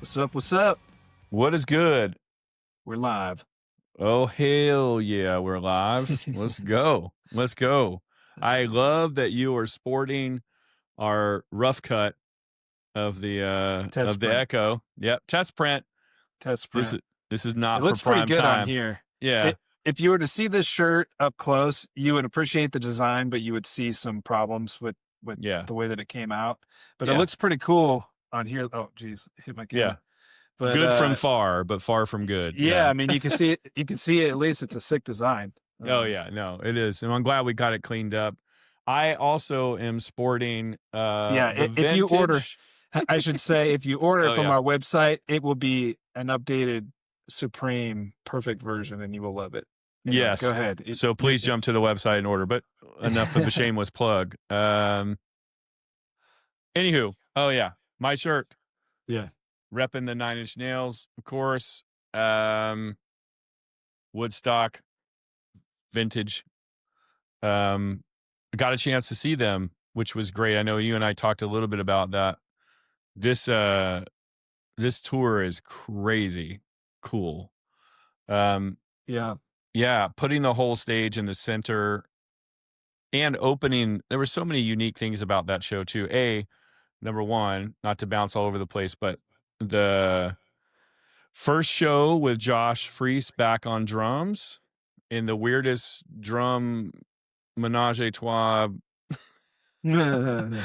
What's up? What's up? What is good? We're live. Oh, hell yeah, we're live. Let's go. Let's go. I love that you are sporting our rough cut of the Test print. Echo. Yep, test print. Test print. This is not It for looks pretty prime good time. on here. Yeah. If you were to see this shirt up close, you would appreciate the design, but you would see some problems with the way that it came out. But it looks pretty cool on here. Oh, geez, hit my camera. Yeah. But Good from far, but far from good. Yeah, I mean, you can see it. You can see it. At least it's a sick design. Oh yeah, no, it is, and I'm glad we got it cleaned up. I also am sporting. If you order, I should say, if you order from our website, it will be an updated Supreme perfect version, and you will love it. Anyway, yes, go ahead. So please jump to the website and order. But enough of the shameless plug. Anywho, oh yeah, my shirt. Yeah. Repping the 9 Inch Nails, of course. Woodstock, vintage. I got a chance to see them, which was great. I know you and I talked a little bit about that. This tour is crazy cool. Yeah, putting the whole stage in the center and opening. There were so many unique things about that show too. Number one, not to bounce all over the place, but the first show with Josh Freese back on drums in the weirdest drum menage a trois. I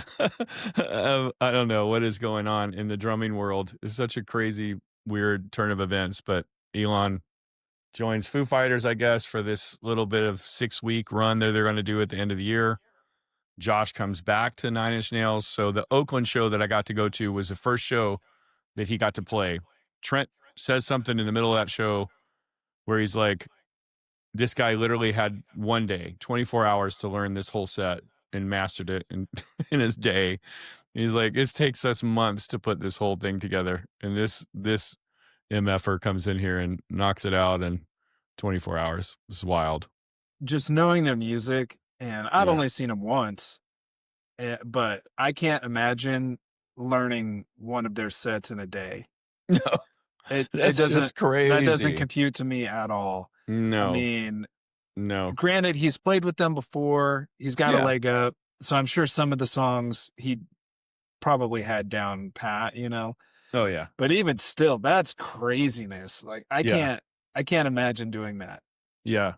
don't know what is going on in the drumming world. It's such a crazy, weird turn of events. But Elon joins Foo Fighters, I guess, for this little bit of 6-week run that they're going to do at the end of the year. Josh comes back to 9 Inch Nails. So the Oakland show that I got to go to was the first show that he got to play. Trent says something in the middle of that show where he's like, this guy literally had one day, 24 hours to learn this whole set and mastered it in his day. He's like, it takes us months to put this whole thing together. And this MFer comes in here and knocks it out in 24 hours. It's wild. Just knowing their music, and I've only seen them once, but I can't imagine learning one of their sets in a day. No, it doesn't. Just crazy. That doesn't compute to me at all. No, I mean, no. Granted, he's played with them before. He's got a leg up, so I'm sure some of the songs he probably had down pat. Oh yeah. But even still, that's craziness. Like I can't imagine doing that. Yeah.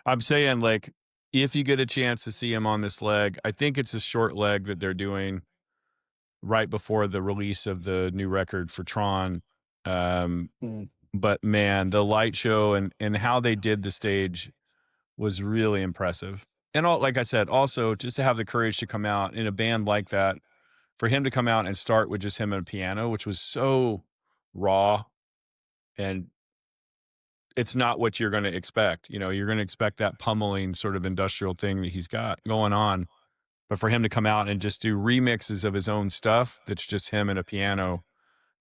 I'm saying, like, if you get a chance to see him on this leg, I think it's a short leg that they're doing right before the release of the new record for Tron. But man, the light show and how they did the stage was really impressive. And like I said, also just to have the courage to come out in a band like that, for him to come out and start with just him and a piano, which was so raw, and it's not what you're going to expect. You're going to expect that pummeling sort of industrial thing that he's got going on. But for him to come out and just do remixes of his own stuff that's just him and a piano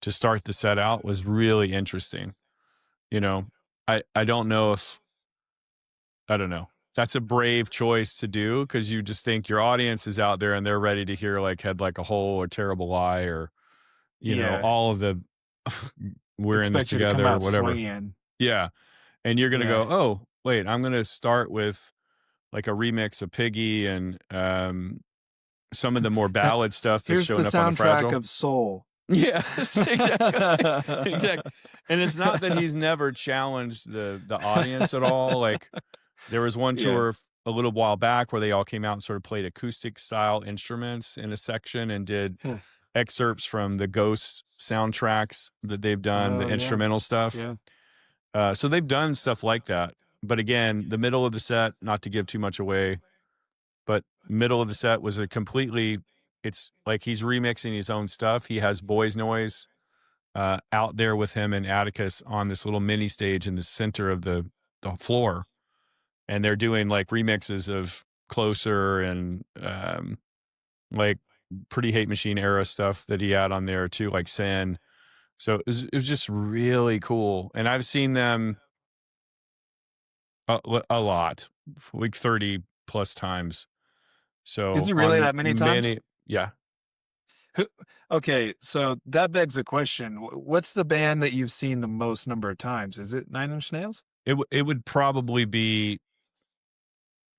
to start the set out was really interesting. I don't know if, I don't know. That's a brave choice to do, because you just think your audience is out there and they're ready to hear like Head Like a Hole or Terrible Lie or, know, all of the we're in this together or whatever. Swinging. Yeah. And you're going to go, oh, wait, I'm going to start with like a remix of Piggy and some of the more ballad stuff that's showing up on the Fragile. Here's the soundtrack of Soul. Yeah, exactly. Exactly. And it's not that he's never challenged the audience at all. Like there was one tour a little while back where they all came out and sort of played acoustic style instruments in a section and did excerpts from the Ghost soundtracks that they've done, the instrumental stuff. Yeah. So they've done stuff like that. But again, the middle of the set, not to give too much away, but middle of the set was it's like he's remixing his own stuff. He has Boys Noise out there with him and Atticus on this little mini stage in the center of the floor. And they're doing like remixes of Closer and like Pretty Hate Machine era stuff that he had on there too, like Sin. So it was just really cool. And I've seen them a lot, like 30 plus times. So is he really that many times? Yeah. Who, okay, so that begs a question. What's the band that you've seen the most number of times? Is it Nine Inch Nails? It would probably be,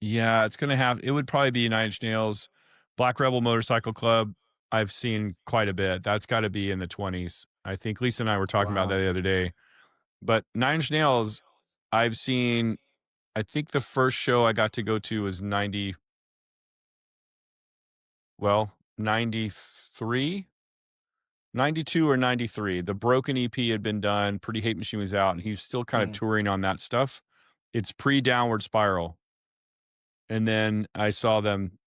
yeah, it would probably be Nine Inch Nails. Black Rebel Motorcycle Club, I've seen quite a bit. That's got to be in the 20s. I think Lisa and I were talking about that Wow. the other day. But Nine Inch Nails, I've seen, I think the first show I got to go to was 93, 92 or 93. The Broken EP had been done. Pretty Hate Machine was out, and he's still kind of Mm. touring on that stuff. It's pre-Downward Spiral. And then I saw them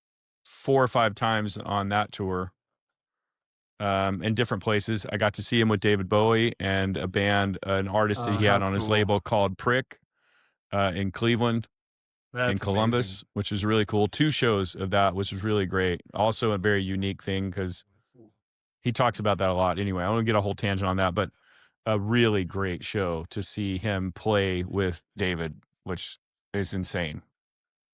4 or 5 times on that tour, in different places. I got to see him with David Bowie and a band, an artist that he How had on his cool. label called Prick, in Cleveland, in That's amazing. Columbus, which is really cool. 2 shows of that, which was really great. Also a very unique thing because he talks about that a lot. Anyway, I don't get a whole tangent on that, but a really great show to see him play with David, which is insane.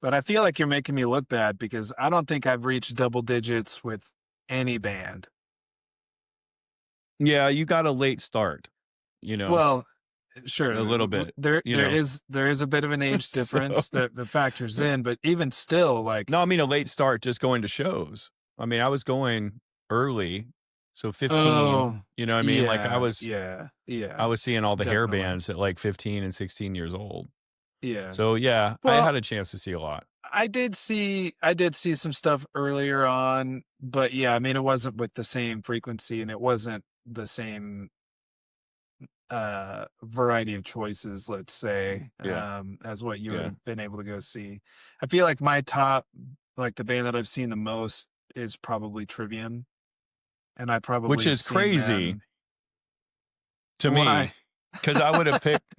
But I feel like you're making me look bad because I don't think I've reached double digits with any band. Yeah, you got a late start, you know, Well, sure, a little bit, there you there know. is there is a bit of an age So, difference that factors in, but even still, like, no, I mean a late start just going to shows. I mean, I was going early, so 15, oh, you know what I mean? Like yeah, yeah, I yeah, was seeing all the hair definitely, bands at like 15 and 16 years old. yeah. So yeah, I Well, had a chance to see a lot. I did see some stuff earlier on, but yeah, I mean, it wasn't with the same frequency and it wasn't the same variety of choices, let's say, Yeah. as what you would Yeah. have been able to go see. I feel like my top, like the band that I've seen the most is probably Trivium, and I Which probably have is seen crazy them. to Why? me because I would have picked,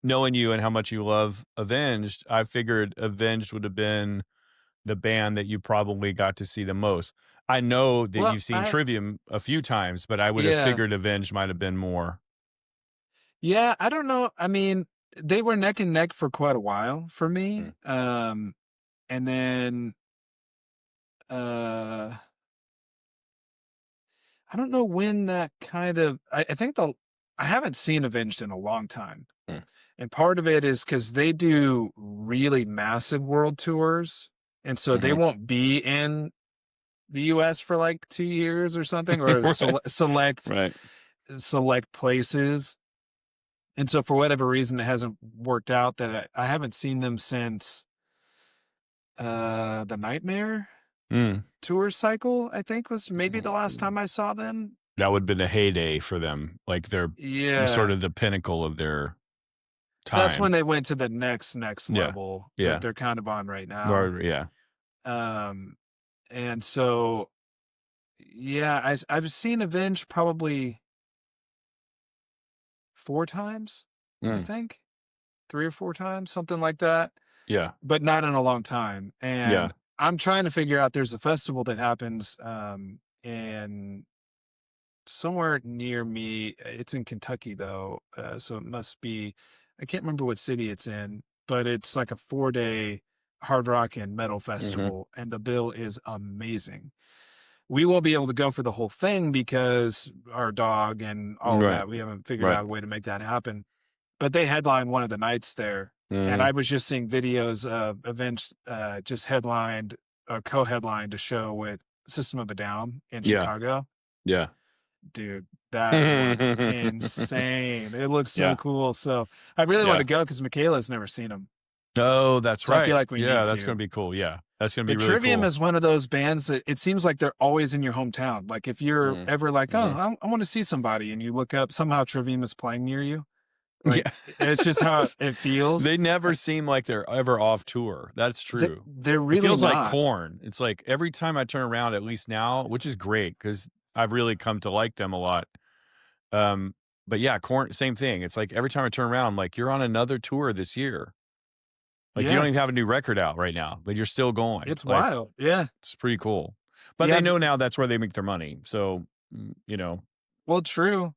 knowing you and how much you love Avenged, I figured Avenged would have been the band that you probably got to see the most. I know that Well, you've seen Trivium a few times, but I would have yeah, figured Avenged might have been more. yeah, I don't know. I mean, they were neck and neck for quite a while for me. Mm. And then, uh, I don't know when that kind of, I think I haven't seen Avenged in a long time. Mm. And part of it is because they do really massive world tours. And so they Mhm. won't be in the US for like 2 years or something, or Right. Right. select places. And so for whatever reason, it hasn't worked out that I haven't seen them since the Nightmare Mm. tour cycle, I think was maybe the last Mm. time I saw them. That would have been a heyday for them. Like they're sort Yeah. of the pinnacle of their That's when time. they went to the next Yeah. level that Yeah. they're kind of on right now. Or, yeah. Um, and so, yeah, I've seen Avenged probably 4 times, I Mm. think, 3 or 4 times, something like that, Yeah. but not in a long time. Yeah. And I'm trying to figure out. There's a festival that happens in somewhere near me. It's in Kentucky though, so it must be. I can't remember what city it's in, but it's like a 4-day hard rock and metal Mhm. festival, and the bill is amazing. We won't be able to go for the whole thing because our dog and all of Right. that. We haven't figured Right. out a way to make that happen. But they headline one of the nights there, and Mhm. I was just seeing videos of events just headlined, co-headlined a show with System of a Down in Yeah. Chicago. Yeah. Dude, that was insane. It looks so Yeah. cool. So I really want Yeah. to go because Michaela's never seen them. Oh, that's So I feel right. like we Yeah, need that's gonna to. be cool. Yeah. That's gonna be But really Trivium cool. is one of those bands that it seems like they're always in your hometown. Like if you're Mm. ever like, oh, Mhm. I want to see somebody, and you look up, somehow Trivium is playing near you. Like Yeah. it's just how it feels. They never seem like they're ever off tour. That's true. They're It really feels like not. Corn. It's like every time I turn around, at least now, which is great because I've really come to like them a lot. But yeah, Corn, same thing. It's like every time I turn around, I'm like, you're on another tour this year. Like you don't Yeah, even have a new record out right now, but you're still going. it's Like wild. Yeah, it's pretty cool. But yeah. they know now that's where they make their money. So, you know, Well, true,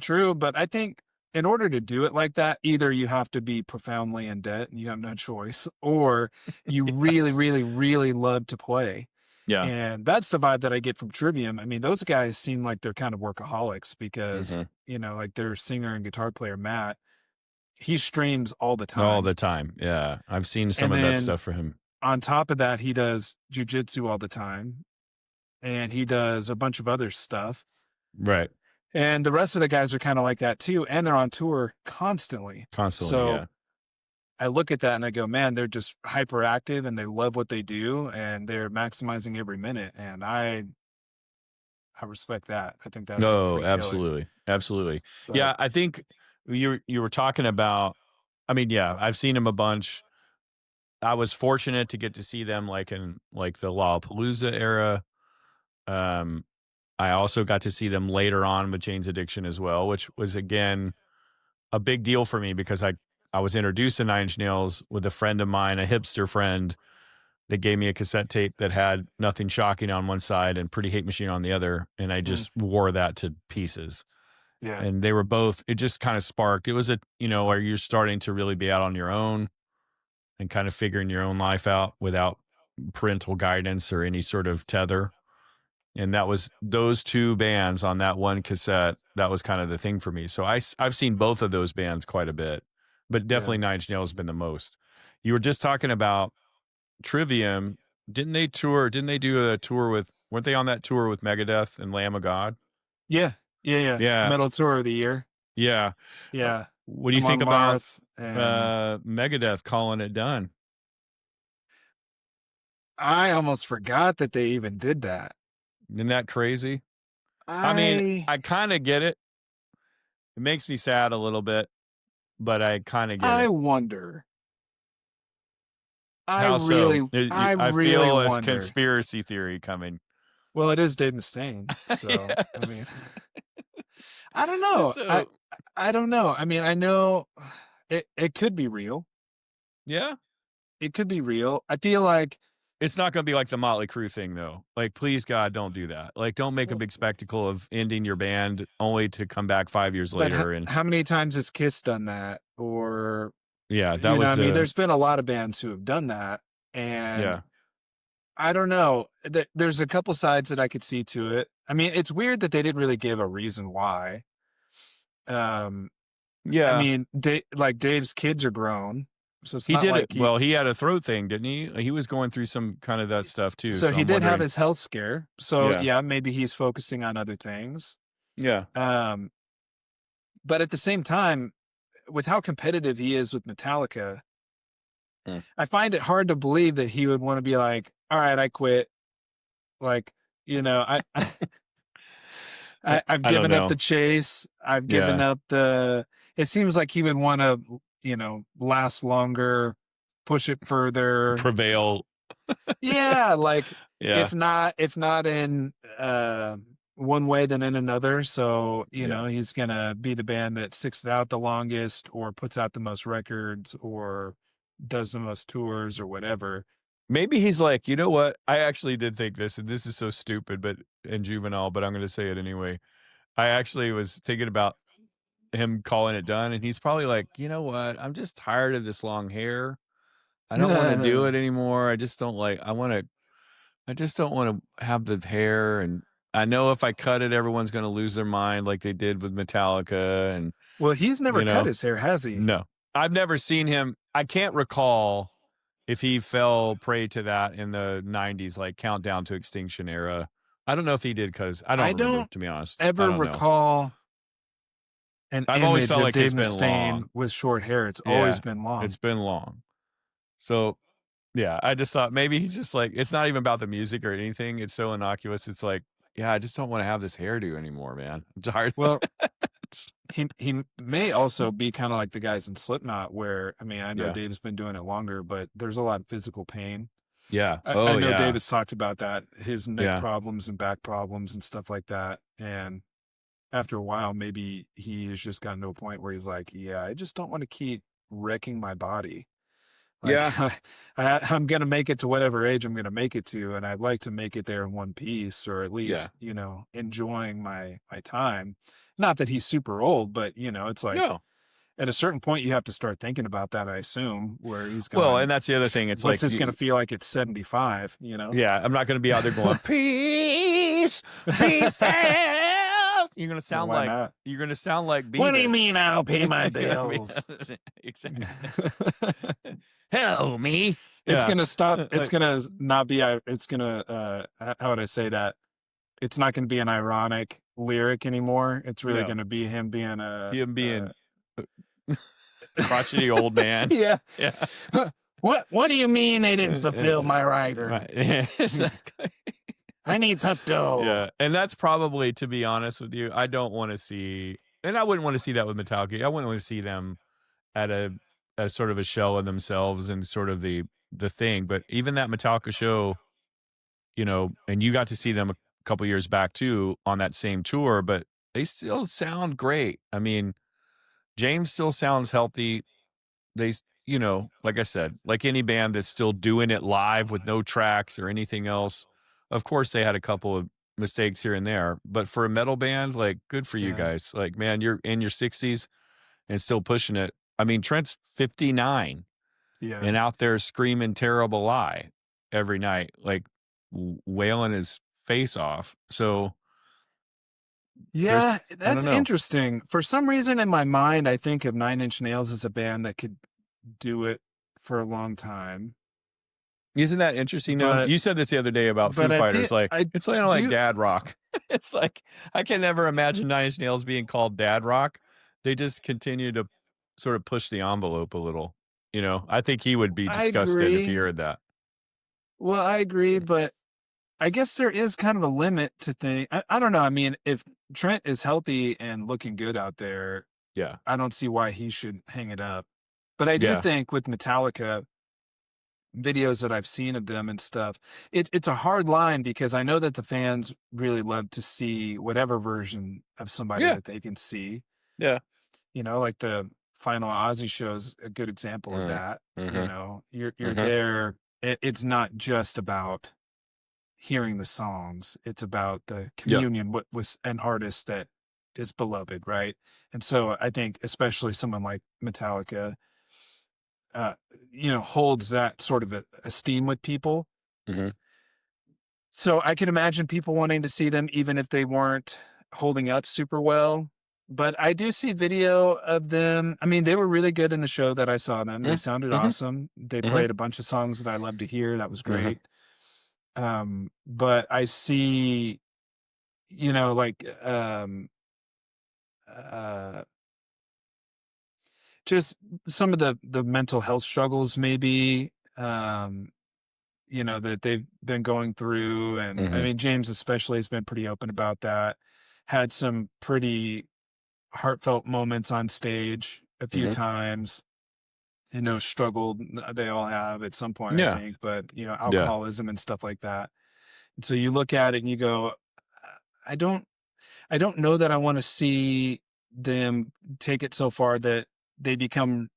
true. But I think in order to do it like that, either you have to be profoundly in debt and you have no choice, or you really, yes. really, really love to play. Yeah. And that's the vibe that I get from Trivium. I mean, those guys seem like they're kind of workaholics because, Mhm. like their singer and guitar player, Matt, he streams all the All time. the time. Yeah. I've seen some And of that then stuff for him. on top of that, he does jujitsu all the time and he does a bunch of other stuff. Right. And the rest of the guys are kind of like that too. And they're on tour constantly. Constantly, So yeah. I look at that and I go, man, they're just hyperactive and they love what they do and they're maximizing every minute. And I respect that. I think that's No, pretty killer. absolutely. Absolutely. But Yeah, I think you were talking about, I mean, yeah, I've seen him a bunch. I was fortunate to get to see them like in like the Lollapalooza era. Um, I also got to see them later on with Jane's Addiction as well, which was again a big deal for me because I was introduced to Nine Inch Nails with a friend of mine, a hipster friend that gave me a cassette tape that had Nothing Shocking on one side and Pretty Hate Machine on the other, and I mm, just wore that to pieces. yeah, And they were both, it just kind of sparked. It was where you're starting to really be out on your own and kind of figuring your own life out without parental guidance or any sort of tether. And that was those two bands on that one cassette. That was kind of the thing for me. So I've seen both of those bands quite a bit, but yeah. definitely Nine Inch Nails has been the most. You were just talking about Trivium. Didn't they tour? Didn't they do a tour with? Weren't they on that tour with Megadeth and Lamb of God? Yeah. Yeah. Yeah. Yeah, Metal Tour of the Year. yeah. Yeah. What do you think Among about Marth. And Megadeth calling it done? I almost forgot that they even did that. Isn't that crazy? I mean, I I kind of get it. It makes me sad a little bit, but I kind of get I it. wonder. How so? I I really feel a wonder. conspiracy theory coming. Well, it is Dave Mustaine, so I mean, Yes. I don't know. So, I don't know. I mean, I know it could be real. yeah, It could be real. I feel like, it's not going to be like the Motley Crue thing, though. Like, please, God, don't do that. Like, don't make a big spectacle of ending your band only to come back 5 years but later. And how many times has Kiss done that? Or yeah, that I was mean, there's been a lot of bands who have done that, and yeah, I don't know. There's a couple sides that I could see to it. I mean, it's weird that they didn't really give a reason why. Um, I yeah. mean, like Dave's kids are grown, so it's He not did it. like he. Well, he had a throat thing, didn't he? He was going through some kind of that stuff too. So So he I'm did have wondering. his health scare. So Yeah, yeah, maybe he's focusing on other things. yeah. Um, but at the same time, with how competitive he is with Metallica, Mm. I find it hard to believe that he would want to be like, "All right, I quit." Like, I've I don't given up the know. chase. I've given Yeah, up the. It seems like he would want to, last longer, push it further. prevail. Yeah, like Yeah, if not in one way, then in another. So yeah. he's gonna be the band that sticks it out the longest, or puts out the most records, or does the most tours, or whatever. Maybe he's like, you know what? I actually did think this, and this is so stupid, but and juvenile, but I'm going to say it anyway. I actually was thinking about him calling it done, and he's probably like, you know what? I'm just tired of this long hair. I don't want to do it anymore. I just don't like. I just don't want to have the hair, and I know if I cut it, everyone's going to lose their mind, like they did with Metallica, and Well, he's never you cut know, his hair, has he? no, I've never seen him. I can't recall if he fell prey to that in the 90s, like Countdown to Extinction era. I don't know if he did because I don't I remember, don't to be honest. I ever don't know. recall an I've always image felt of like Dave it's been Mustaine long. with short hair. It's always Yeah, been it's long. been long. So, yeah, I just thought maybe he's just like, it's not even about the music or anything. It's so innocuous. It's like, yeah, I just don't want to have this hairdo anymore, man. I'm tired. Well, he may also be kind of like the guys in Slipknot, where I mean, I know Yeah. Dave's been doing it longer, but there's a lot of physical pain. Yeah. I Oh, know Dave yeah. has talked about that, his neck Yeah. problems and back problems and stuff like that. And after a while, maybe he has just gotten to a point where he's like, yeah, I just don't want to keep wrecking my body. Like, Yeah. I'm going to make it to whatever age I'm going to make it to. And I'd like to make it there in one piece, or at Yeah. least, enjoying my time. Not that he's super old, but it's like, No. at a certain point, you have to start thinking about that, I assume, where he's Well, going, and that's the other thing. It's what's like, this going to feel like at 75, you know? yeah, I'm not going to be out there going, peace be felt. Well, why not? You're going to sound like What do you mean Beavis. I don't pay my You're gonna be- bills? exactly. Hello, me. It's Yeah. gonna stop. It's Like, gonna not be. It's gonna. How would I say that? It's not gonna be an ironic lyric anymore. It's really no, gonna be him being a. him being crotchety old man. Yeah. Yeah. What do you mean they didn't fulfill my rider? Right. Yeah, exactly. I need Pepto. Yeah. And that's probably, to be honest with you, I don't want to see, and I wouldn't want to see that with Metallica. I wouldn't want to see them at a sort of a shell of themselves and sort of the thing. But even that Metallica show, and you got to see them a couple years back too on that same tour, but they still sound great. I mean, James still sounds healthy. Like I said, like any band that's still doing it live with no tracks or anything else. Of course, they had a couple of mistakes here and there, but for a metal band, like, good for you Yeah. guys. Like, man, you're in your 60s and still pushing it. I mean, Trent's 59 Yeah. and out there screaming "Terrible Lie" every night, like wailing his face off. So Yeah, there's, I don't that's know. interesting. For some reason in my mind, I think of Nine Inch Nails as a band that could do it for a long time. Isn't that interesting though? But You said this the other day about Foo I feel Fighters. Like, I it's like do dad rock. It's like, I can never imagine Nine Inch Nails being called dad rock. They just continue to sort of push the envelope a little. I think he would be I disgusted if he agree. heard that. Well, I agree, but I guess there is kind of a limit to things. I don't know. I mean, if Trent is healthy and looking good out there, Yeah. I don't see why he should hang it up. But I do Yeah. think with Metallica, videos that I've seen of them and stuff, it's a hard line because I know that the fans really love to see whatever version of somebody Yeah. that they can see. Yeah. Like the final Ozzy show is a good example of Mm. that. Mm-hmm. You're Mm-hmm. there. It's not just about hearing the songs. It's about the Yeah. communion with an artist that is beloved, right? And so I think especially someone like Metallica, uh, holds that sort of esteem with people. Mm-hmm. So I can imagine people wanting to see them even if they weren't holding up super well. But I do see video of them. I mean, they were really good in the show that I saw them. They sounded Mm-hmm. awesome. They Mm-hmm. played a bunch of songs that I love to hear. That was Mm-hmm. great. But I see, like uh just some of the mental health struggles maybe that they've been going through. And I Mm-hmm. mean, James especially has been pretty open about that. Had some pretty heartfelt moments on stage a few Mm-hmm. times. Struggled. They all have at some point, I Yeah. think, but Yeah. alcoholism and stuff like that. And so you look at it and you go, I don't, I don't know that I want to see them take it so far that they become.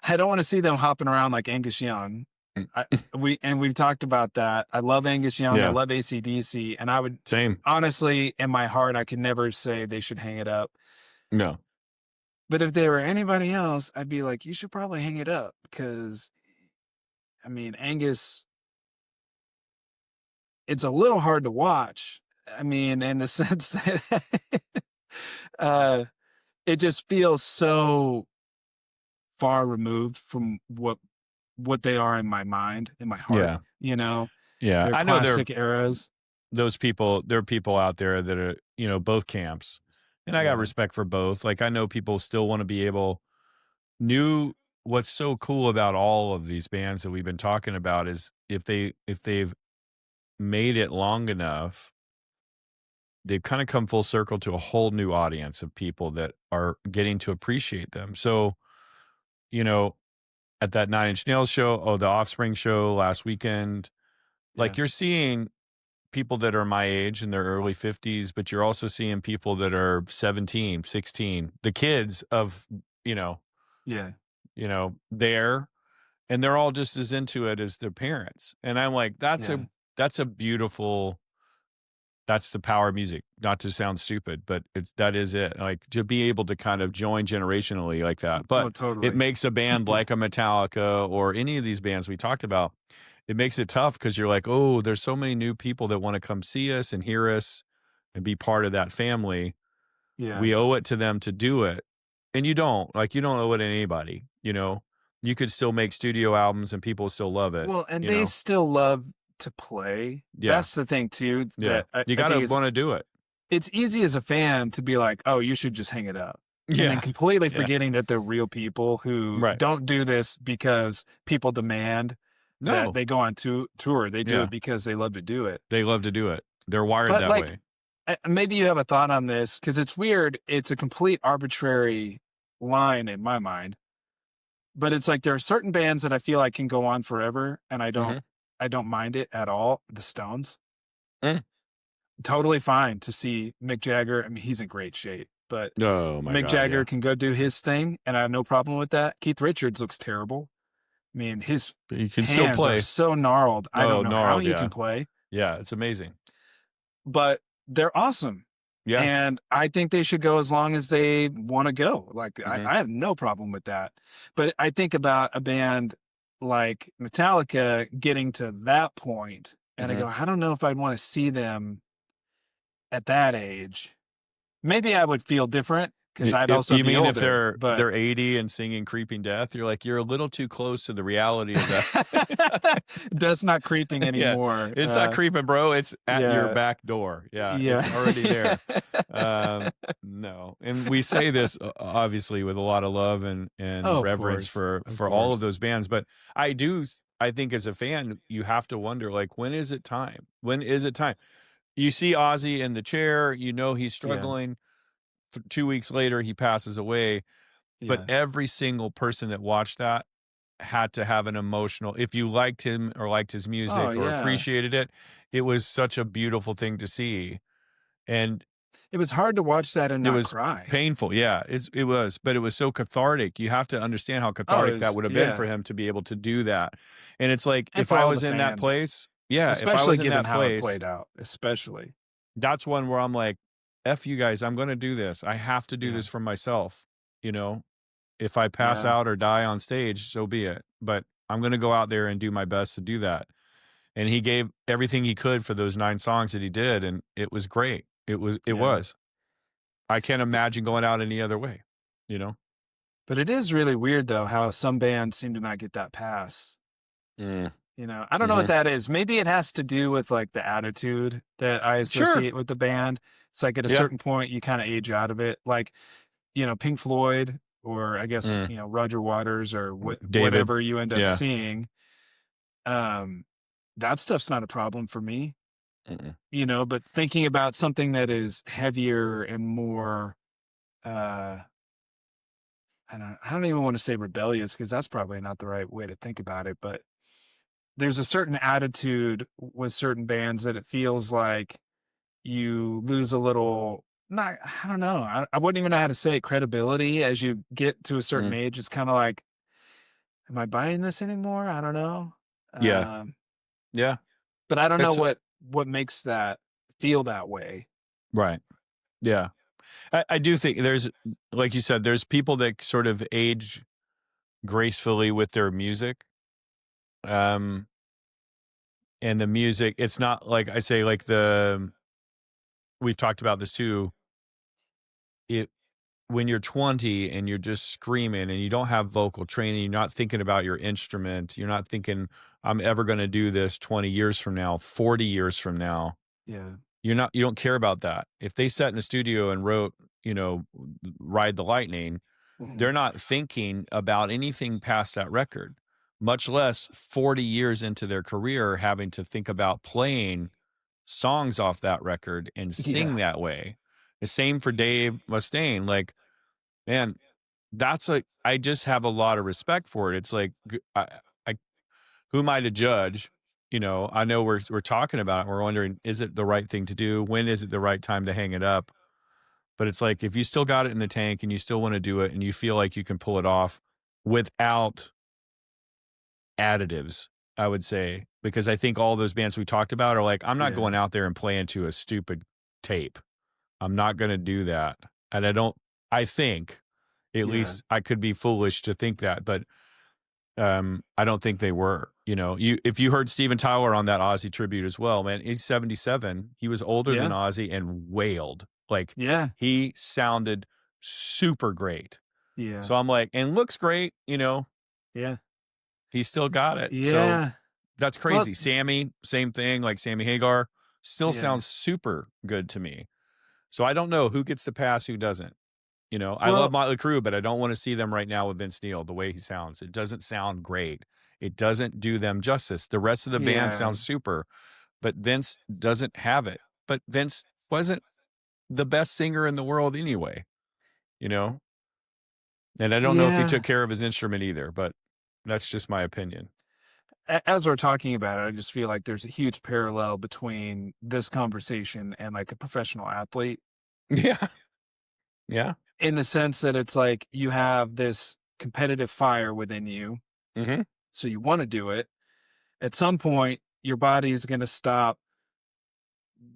I don't want to see them hopping around like Angus Young. Mm. We've talked about that. I love Angus Young. I Yeah. love AC/DC, and I would Same. honestly, in my heart, I could never say they should hang it up. No. But if they were anybody else, I'd be like, you should probably hang it up because, I mean, Angus, it's a little hard to watch. I mean, in the sense that uh, it just feels so far removed from what they are in my mind, in my heart. Yeah. They're I know classic eras. there are people out there that are, both camps. And I got Yeah, respect for both. Like, I know people still want to be able new what's so cool about all of these bands that we've been talking about is if they've made it long enough, they've kind of come full circle to a whole new audience of people that are getting to appreciate them. So, you know, at that Nine Inch Nails show, the Offspring show last weekend, yeah, like, you're seeing people that are my age in their early 50s, but you're also seeing people that are 17, 16, the kids of, you know, yeah, there, and they're all just as into it as their parents. And I'm like, yeah, that's a beautiful That's the power of music. Not to sound stupid, but that is it. Like to be able to kind of join generationally like that. Oh, But it totally. makes a band like a Metallica or any of these bands we talked about, it makes it tough because you're like, oh, there's so many new people that want to come see us and hear us and be part of that family. Yeah. We owe it to them to do it. And you don't owe it to anybody, you know. You could still make studio albums and people still love it, Well, and you they know. still love to play. Yeah. That's the thing too Yeah. that I, You I got to think is want to do it. it's easy as a fan to be like, "Oh, you should just hang it up." And then Yeah. completely Yeah. forgetting that they're real people who Right. don't do this because people demand that No. they go on tour. They do Yeah. it because they love to do it. They love to do it. They're wired But that like way. maybe you have a thought on this because it's weird. It's a complete arbitrary line in my mind. But it's like there are certain bands that I feel like can go on forever and Mhm. I don't mind it at all. The Stones. Mm. Totally fine to see Mick Jagger. I mean, he's in great shape, but Oh my Mick god, Jagger yeah. can go do his thing, and I have no problem with that. Keith Richards looks terrible. I mean, his But you can still hands are play. so gnarled. I don't Oh, know how gnarled, he yeah. can play, Yeah, it's amazing. but they're awesome. Yeah. And I think they should go as long as they want to go. Like, Mhm. I have no problem with that. But I think about a band like Metallica getting to that point, and I go, Mhm. I don't know if I'd want to see them at that age. Maybe I would feel different because I'd If also you be mean if older, they're but 80 and singing Creeping Death, you're like, you're a little too close to the reality of that. that's not creeping Yeah. anymore. It's not creeping, bro. It's at your Yeah, back door. Yeah, yeah. it's already there. No. And we say this obviously with a lot of love and Oh, reverence of for all of course. those bands, but I think as a fan, you have to wonder like when is it time? When is it time? You see Ozzy in the chair, you know he's Yeah, struggling. 2 weeks later, he passes away. But yeah. every single person that watched that had to have an emotional if you liked him or liked his Oh, music or yeah. appreciated it, it was such a beautiful thing to see, and It was hard to watch that and it not was cry. painful, yeah, it was, but it was so cathartic. You have to understand how Oh, it cathartic that was would have been for yeah, him to be able to do that, and it's like, and if for I all the was in that fans, place yeah, if I especially was in given that how it place, played out, especially. that's one where I'm like, "F you guys, I'm gonna do this. I have to do Yeah, this for myself," you know? If I pass yeah, out or die on stage, so be it. But I'm going to go out there and do my best to do that. And he gave everything he could for those 9 songs that he did, and it was great. It yeah. was. I can't But imagine going out any other way, you know? but it is really weird, though, how some bands seem to not get that pass. Mm. I don't know what Mhm. that is. Maybe it has to do with, like, the attitude that I Sure. associate with the band. It's like at a Yeah. certain point, you kinda age out of it. Like, Pink Floyd or I guess, Mm. Roger Waters or David. whatever you end up Yeah. seeing, um, that stuff's not a problem for me, Mm-mm. but thinking about something that is heavier and more, uh, I don't even wanna say rebellious because that's probably not the right way to think about it, but there's a certain attitude with certain bands that it feels like you lose a little not I don't know. I wouldn't even know how to say it, credibility as you get to a certain Mm. age. It's kinda like, "Am I buying this anymore?" I don't know. Yeah. Um, Yeah. but I don't know It's what makes that feel that way. right. Yeah. I do think there's like you said, there's people that sort of age gracefully with their music. Um, and the music, it's not like I say, like we've talked about this too. It when you're 20 and you're just screaming and you don't have vocal training, you're not thinking about your instrument, you're not thinking, I'm ever going to do this 20 years from now, 40 years from now. Yeah. You don't care about that. If they sat in the studio and wrote, you know, Ride the Lightning, Mhm. they're not thinking about anything past that record, much less 40 years into their career having to think about playing songs off that record and sing Yeah. that way. The same for Dave Mustaine. Like, man, I just have a lot of respect for it. It's like I who am I to judge? You know, I know we're talking about it. We're wondering, is it the right thing to do? When is it the right time to hang it up? But it's like if you still got it in the tank and you still want to do it and you feel like you can pull it off without additives, I would say, because I think all those bands we talked about are like, I'm not Yeah. going out there and playing to a stupid tape. I'm not gonna do that. And I think, at Yeah. least I could be foolish to think that, but I don't think they were. If you heard Steven Tyler on that Ozzy tribute as well, man, he's 77. He was older than Yeah. Ozzy and wailed. Like, Yeah. he sounded super great. Yeah. So I'm like, and looks great, Yeah. he still got it. So Yeah. that's Well, crazy. Sammy, same thing, like Sammy Hagar, still yeah. sounds super good to me. So I don't know who gets to pass, who doesn't. I love Well, Motley Crue, but I don't want to see them right now with Vince Neil, the way he sounds. It doesn't sound great. It doesn't do them justice. The rest of the band yeah. sounds super, but Vince doesn't have it. But Vince wasn't the best singer in the world anyway, you know? And I don't know if he took Yeah. care of his instrument either, but that's just my opinion. As we're talking about it, I just feel like there's a huge parallel between this conversation and like a professional athlete Yeah. Yeah. in the sense that it's like you have this competitive fire within you. Mhm. So you want to do it. At some point, your body is going to stop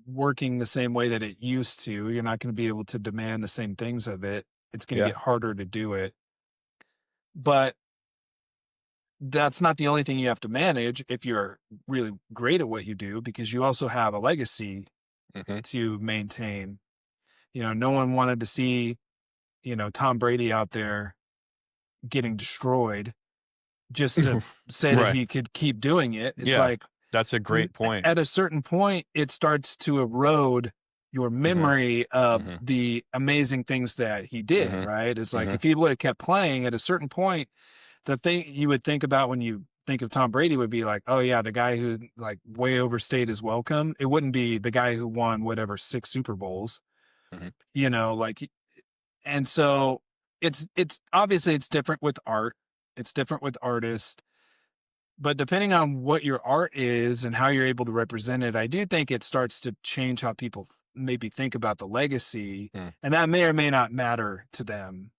working the same way that it used to. You're not going to be able to demand the same things of it. It's going to Yeah. get harder to do it. But that's not the only thing you have to manage if you're really great at what you do, because you also have a legacy Mhm. to maintain. No one wanted to see, Tom Brady out there getting destroyed just to say that Right. he could keep doing it. It's Yeah. like That's a great point. at a certain point, it starts to erode your Mhm. memory of Mhm. the amazing things that he did, Mhm. right? It's like Mhm. if he would have kept playing at a certain point, the thing you would think about when you think of Tom Brady would be like, oh yeah, the guy who like way overstayed his welcome. It wouldn't be the guy who won whatever 6 Super Bowls, Mhm. like, and so it's obviously it's different with art. It's different with artists, but depending on what your art is and how you're able to represent it, I do think it starts to change how people maybe think about the legacy, Mm. and that may or may not matter to them,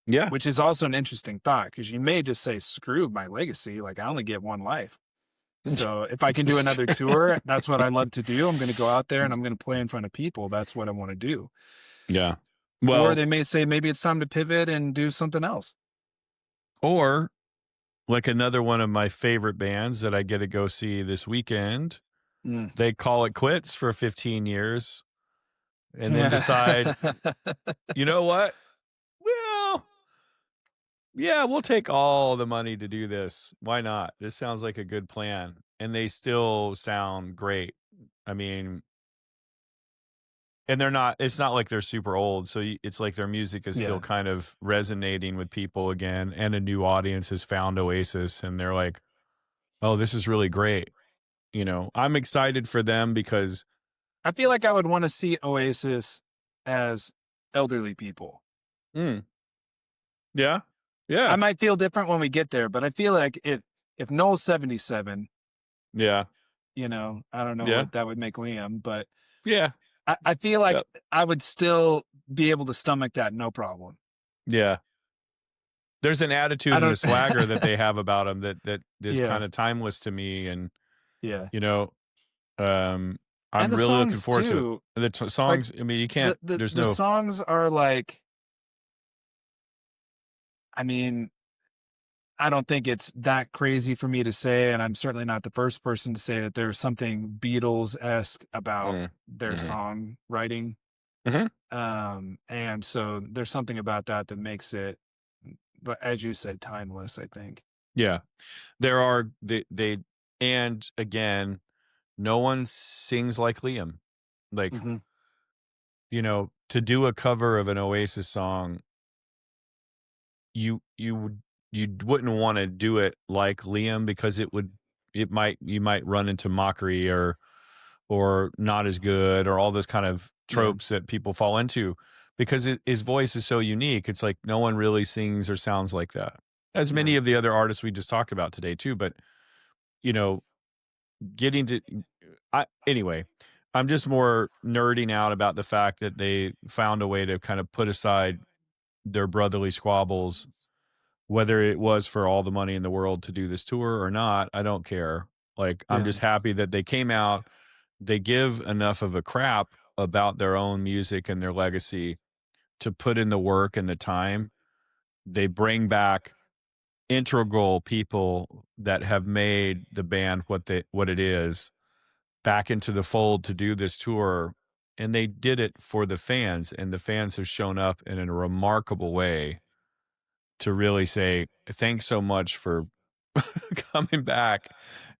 Yeah. which is also an interesting thought because you may just say, screw my legacy. Like, I only get one life. So if I can do another tour, that's what I love to do. I'm going to go out there and I'm going to play in front of people. That's what I want to do. Yeah. Or Well, they may say, maybe it's time to pivot and do something else. or like another one of my favorite bands that I get to go see this weekend, Mm. they call it quits for 15 years and then Yeah. decide, you know what? Well, yeah, we'll take all the money to do this. Why not? This sounds like a good plan. And they still sound great. I mean, and it's not like they're super old. So it's like their music is still Yeah. kind of resonating with people again. And a new audience has found Oasis and they're like, oh, this is really great. I'm excited for them because, I feel like I would want to see Oasis as elderly people. mm, yeah, I yeah, might feel different when we get there, but I feel like if Noel's 77, yeah, I don't know yeah, what that would make Liam, but yeah, I feel like yep, I would still be able to stomach that, no problem. yeah. There's an I attitude and a don't. swagger that they have about them that is Yeah, kind of timeless to me, and yeah, you know, um, and I'm the really looking songs forward to it. too. The Like songs, I mean, you can't. the There's the no. songs are like. I mean, I don't think it's that crazy for me to say, and I'm certainly not the first person to say that there's something Beatles-esque about Mm, their mhm, songwriting. mhm, And so there's something about that that makes it, but as you said, timeless, I think. yeah, there are they and again, no one sings like Liam. Like, Hmm. to do a cover of an Oasis song, you wouldn't want to do it like Liam because you might run into mockery or not as good or all those kind of Yeah, tropes that people fall into because his voice is so unique. It's like no one really sings or sounds like that. As yeah, many of the other artists we just talked about today too, but you know, getting to anyway, I'm just more nerding out about the fact that they found a way to kind of put aside their brotherly squabbles whether it was for all the money in the world to do this tour or not, I don't care. Like, I'm Yeah. just happy that they came out. They give enough of a crap about their own music and their legacy to put in the work and the time. They bring back integral people that have made the band what it is back into the fold to do this tour, and they did it for the fans, and the fans have shown up in a remarkable way to really say thanks so much for coming back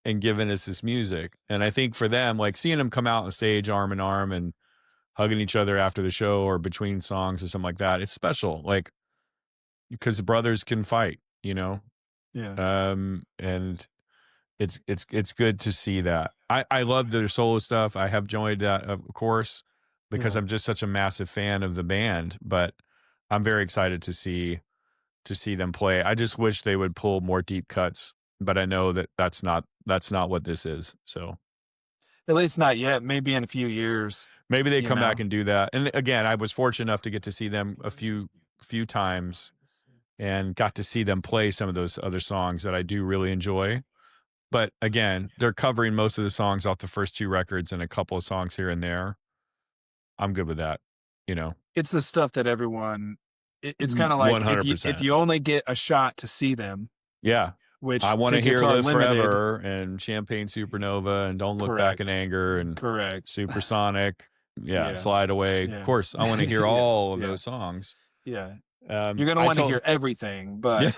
and giving us this music. And I think for them, like seeing them come out on stage arm in arm and hugging each other after the show or between songs or something like that, it's special. Like, because brothers can fight, you know. Yeah. And it's good to see that. I love their solo stuff. I have enjoyed that, of course, because Yeah. I'm just such a massive fan of the band. But I'm very excited to see them play. I just wish they would pull more deep cuts, but I know that that's not what this is. So At least not yet. Maybe in a few years, maybe they you come back know. and do that. And again, I was fortunate enough to get to see them a few times and got to see them play some of those other songs that I do really enjoy. But again, they're covering most of the songs off the first two records and a couple of songs here and there. I'm good with that, you know. It's the stuff that everyone it's kinda like if 100%. you only get a shot to see them, Yeah. I which want to tickets hear are Live limited. Forever and Champagne Supernova and Don't Look Back in Correct. Anger and Correct. Supersonic. Yeah, Yeah. Slide Away. Of Yeah. course, I want to hear Yeah. all of Yeah. those songs. Yeah. You're gonna I wanna hear told everything, Yeah,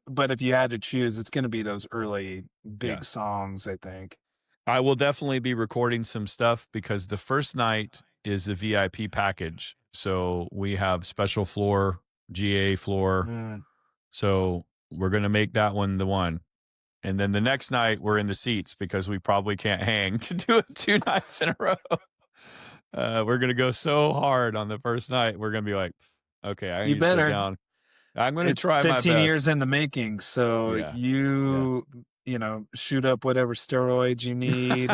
but if you had to choose, it's gonna be those early yeah. big songs, I think. I will definitely be recording some stuff because the first night is the VIP package. So we have special floor, GA floor. Mm. So we're going to make that one the one. And then the next night we're in the seats because we probably can't hang to do it 2 nights in a row. We're going to go so hard on the first night. We're going to be like, okay, I You need to sit better. down. I'm going to It's try my 15 best. years in the making, so Yeah. Yeah. shoot up whatever steroids you need,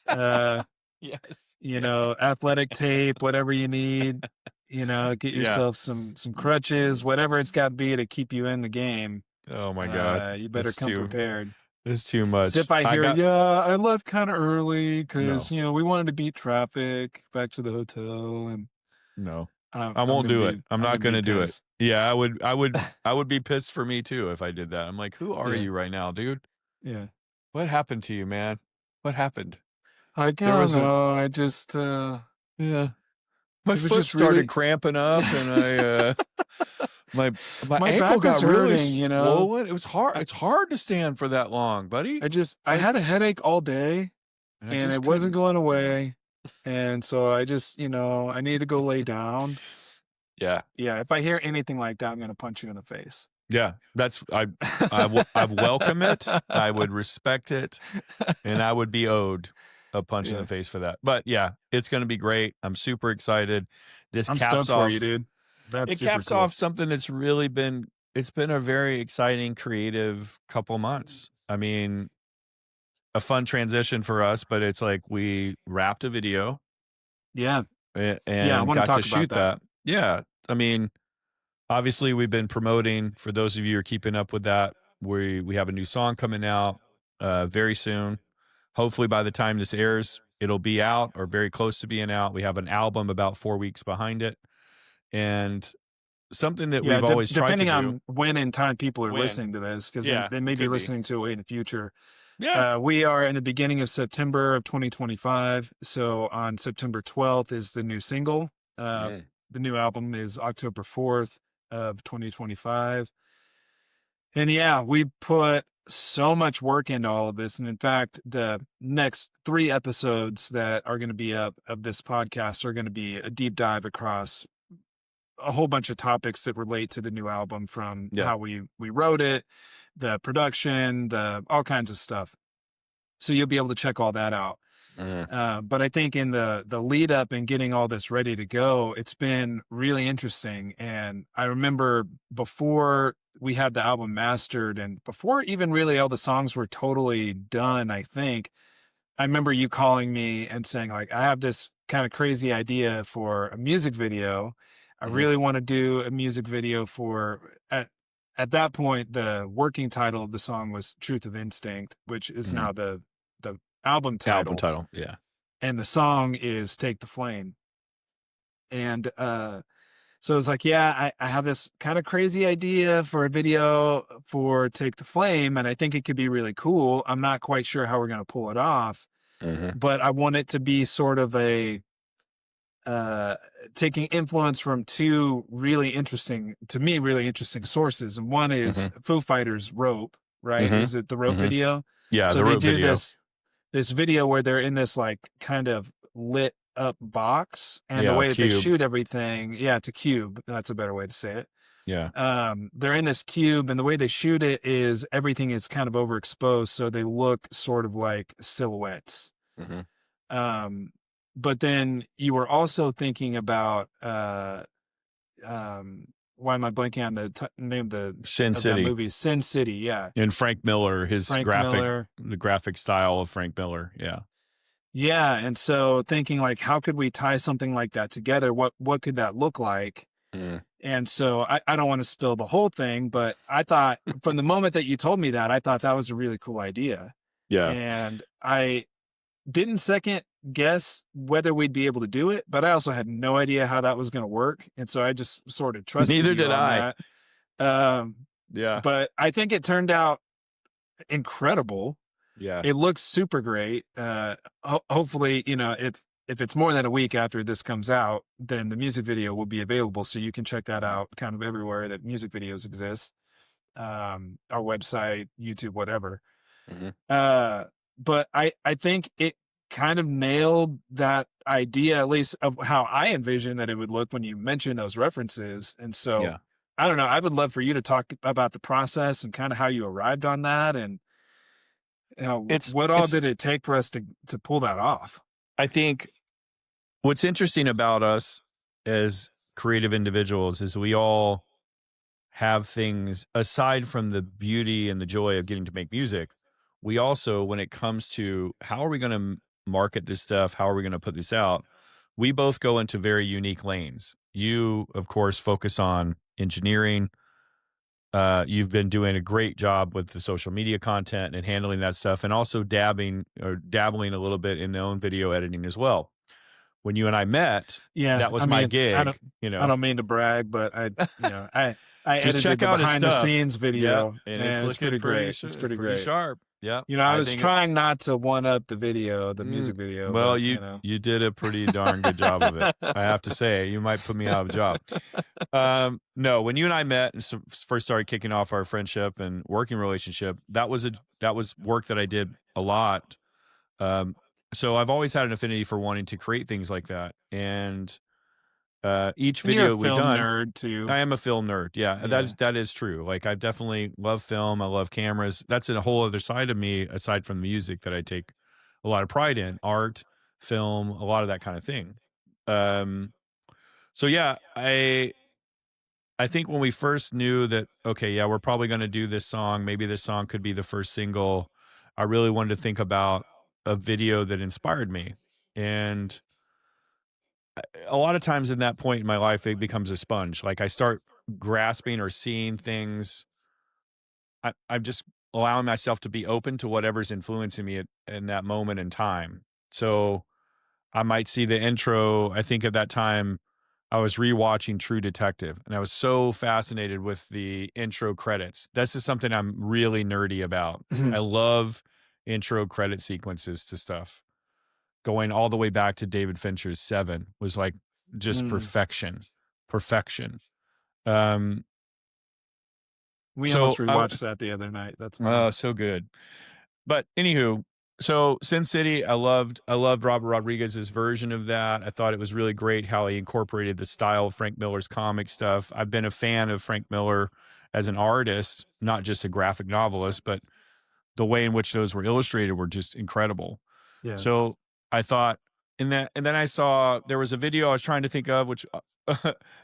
uh, Yes. Yeah. athletic tape, whatever you need, get Yeah. yourself some crutches, whatever it's got to be to keep you in the game. Oh my God. You better It's come too prepared. it's too So much. if I I hear, got yeah, I left kind of early because, no. we wanted to beat traffic back to the hotel, and No. I'm, I I'm won't gonna do it. be, I'm I'm not gonna be gonna do it. pissed. Yeah, I would be pissed for me too if I did that. I'm like, "Who are Yeah, you right now, dude? yeah. What happened to you, man? What happened?" I There don't was a know. I just, Yeah. My it was foot just started really, cramping up and my my my ankle back got was really hurting, swollen. It was hard. I, It's hard to stand for that long, buddy. I Like, had a headache all day and I and just it wasn't couldn't. going Yeah. away. And so I just, I need to go lay down. Yeah. Yeah. If I hear anything like that, I'm going to punch you in the face. Yeah. That's I welcome it. I would respect it. And I would be owed a punch in the Yeah. face for that. But yeah, it's going to be great. I'm super excited. This I'm caps stoked for you, off dude. That's it super caps cool. off something that's really been it's been a very exciting creative couple months. I mean, a fun transition for us, but it's like we wrapped a video Yeah. Yeah. I and want to got to talk about shoot that. that. Yeah. I mean, obviously we've been promoting for those of you who are keeping up with that. We have a new song coming out very soon. Hopefully, by the time this airs, it'll be out or very close to being out. We have an album about 4 weeks behind it. And something that Yeah. we've always tried to Depending do on when in time people are when, listening to this, because yeah, they may be could be. listening to it in the future. Yeah. We are in the beginning of September of 2025. So on September 12th is the new single. Mm. The new album is October 4th of 2025. And yeah, we put so much work into all of this. And in fact, the next 3 episodes that are going to be up of this podcast are going to be a deep dive across a whole bunch of topics that relate to the new album, from Yeah. how we wrote it, the production, the all kinds of stuff. So you'll be able to check all that out. But I think in the lead up and getting all this ready to go, it's been really interesting. And I remember before we had the album mastered and before even really all the songs were totally done, I remember you calling me and saying, like, I have this kind of crazy idea for a music video. I Mhm. really want to do a music video for at that point, the working title of the song was Truth of Instinct, which is Mhm. now the album Album title, title, yeah. and the song is Take the Flame. And so it was like, yeah, I have this kind of crazy idea for a video for Take the Flame, and I think it could be really cool. I'm not quite sure how we're going to pull it off, Mhm, but I want it to be sort of a uh, taking influence from two really interesting, to me, really interesting sources. And one is mhm, Foo Fighters' Rope, right? mhm, Is it the Rope mhm. video? Yeah, So the they Rope do video. this video where they're in this like kind of lit up box, and the Yeah, way that they Cube. shoot everything, yeah, it's a cube. That's a better way to say it. Yeah. They're in this cube, and the way they shoot it is everything is kind of overexposed, so they look sort of like silhouettes. Mhm. Um, but then you were also thinking about why am I blanking on the name Sin of that City. movie? Sin City, yeah. And Frank Miller, Frank Miller. the graphic style of Frank Miller, yeah. Yeah, and so thinking like, how could we tie something like that together? What could that look like? Mm. And so I don't want to spill the whole thing, but I thought from the moment that you told me that, I thought that was a really cool idea. Yeah. And I didn't second guess whether we'd be able to do it, but I also had no idea how that was going to work. And so I just sort of trusted Neither you did on I. that. Um, Yeah. but I think it turned out incredible. Yeah. It looks super great. Hopefully, if it's more than a week after this comes out, then the music video will be available, so you can check that out kind of everywhere that music videos exist. Our website, YouTube, whatever. Mhm. Uh, but I think it kind of nailed that idea, at least of how I envisioned that it would look when you mentioned those references. And so Yeah. I don't know. I would love for you to talk about the process and kind of how you arrived on that, and It's what all it's did it take for us to pull that off? I think what's interesting about us as creative individuals is we all have things aside from the beauty and the joy of getting to make music. We also, when it comes to how are we going to market this stuff, how are we going to put this out, we both go into very unique lanes. You, of course, focus on engineering. You've been doing a great job with the social media content and handling that stuff, and also dabbling a little bit in their own video editing as well. When you and I met, Yeah, that I was my mean, gig, I don't mean to brag, but I Just edited check the out his behind the stuff. scenes Yep, video, and it's and it's looking pretty great. It's pretty pretty great. sharp. Yep, I I was think it trying not to one up the video, the music video, well, but you did a pretty darn good job of it. I have to say, you might put me out of a job. No, when you and I met and first started kicking off our friendship and working relationship, that was work that I did a lot. Um, so I've always had an affinity for wanting to create things like that, and each and you're a video we've film done, nerd too. I am a film nerd. Yeah, Yeah. that is true. Like I definitely love film. I love cameras. That's a whole other side of me aside from the music that I take a lot of pride in. Art, film, a lot of that kind of thing. Um so yeah, I think when we first knew that okay, yeah, we're probably going to do this song, maybe this song could be the first single, I really wanted to think about a video that inspired me. And a lot of times in that point in my life, it becomes a sponge. Like I start grasping or seeing things. I'm just allowing myself to be open to whatever's influencing me in that moment in time. So I might see the intro. I think at that time I was rewatching True Detective and I was so fascinated with the intro credits. This is something I'm really nerdy about. I love intro credit sequences to stuff. Going all the way back to David Fincher's Seven was like just Mm. perfection, perfection. Um, We almost so I, rewatched that the other night. That's funny. so good. But anywho, so Sin City, I loved Robert Rodriguez's version of that. I thought it was really great how he incorporated the style of Frank Miller's comic stuff. I've been a fan of Frank Miller as an artist, not just a graphic novelist, but the way in which those were illustrated were just incredible. Yeah. So I thought, and then I saw there was a video I was trying to think of, which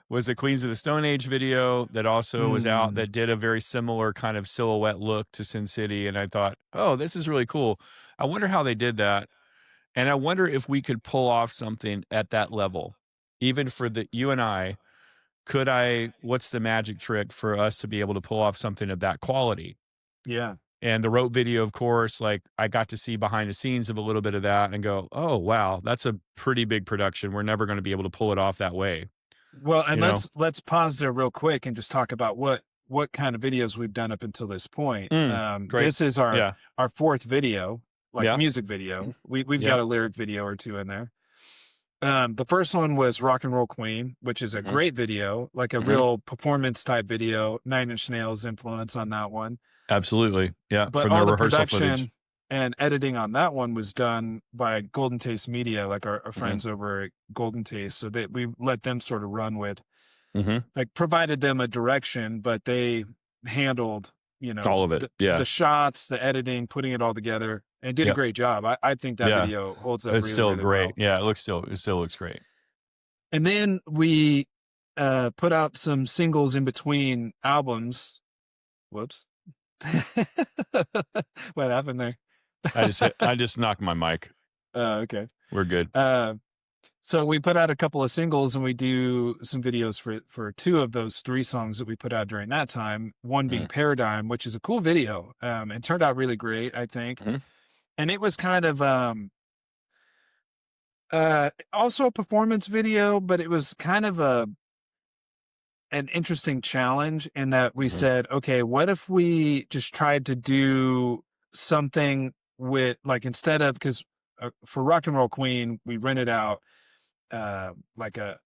was a Queens of the Stone Age video that also was out Mm. that did a very similar kind of silhouette look to Sin City. And I thought, oh, this is really cool. I wonder how they did that. And I wonder if we could pull off something at that level, even for the you and I. what's the magic trick for us to be able to pull off something of that quality? Yeah. And the rope video, of course, like I got to see behind the scenes of a little bit of that and go, oh, wow, that's a pretty big production. We're never going to be able to pull it off that way, Well, and you know? let's pause there real quick and just talk about what kind of videos we've done up until this point. Great. This is Yeah. our fourth video, like Yeah. music video. We've Yeah. got a lyric video or two in there. The first one was Rock and Roll Queen, which is a Hmm. great video, like a Hmm. real performance type video. Nine Inch Nails influence on that one. Absolutely. Yeah. But From all their the rehearsal footage. production and editing on that one was done by Golden Taste Media, like our Hmm. friends over at Golden Taste. So that we let them sort of run with, Hmm. like, provided them a direction, but they handled, All of it. Yeah. the shots, the editing, putting it all together, and did a Yep. great job. I think that Yeah. video holds up It's really, still really great. well. Yeah. It still looks great. And then we put out some singles in between albums. Whoops. What happened there? I just knocked my mic. Okay. We're good. So we put out a couple of singles, and we do some videos for two of those three songs that we put out during that time. One being Mhm. Paradigm, which is a cool video. It turned out really great, I think. Mhm. And it was kind of also a performance video, but it was kind of an interesting challenge in that we Mhm. said, okay, what if we just tried to do something with, like, instead of, because for Rock and Roll Queen, we rented out like a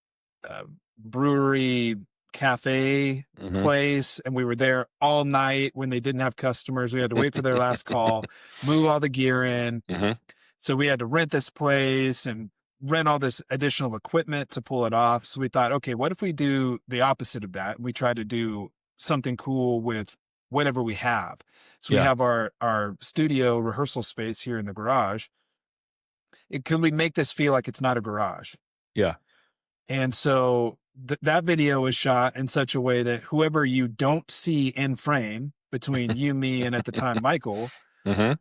brewery cafe Mhm. place, and we were there all night when they didn't have customers. We had to wait for their last call, move all the gear in. Mhm. So we had to rent this place and rent all this additional equipment to pull it off. So we thought, okay, what if we do the opposite of that? We try to do something cool with whatever we have. So we Yeah. have our studio rehearsal space here in the garage. Could we make this feel like it's not a garage? Yeah. And so that video was shot in such a way that whoever you don't see in frame between you, me, and at the time Michael, Mhm.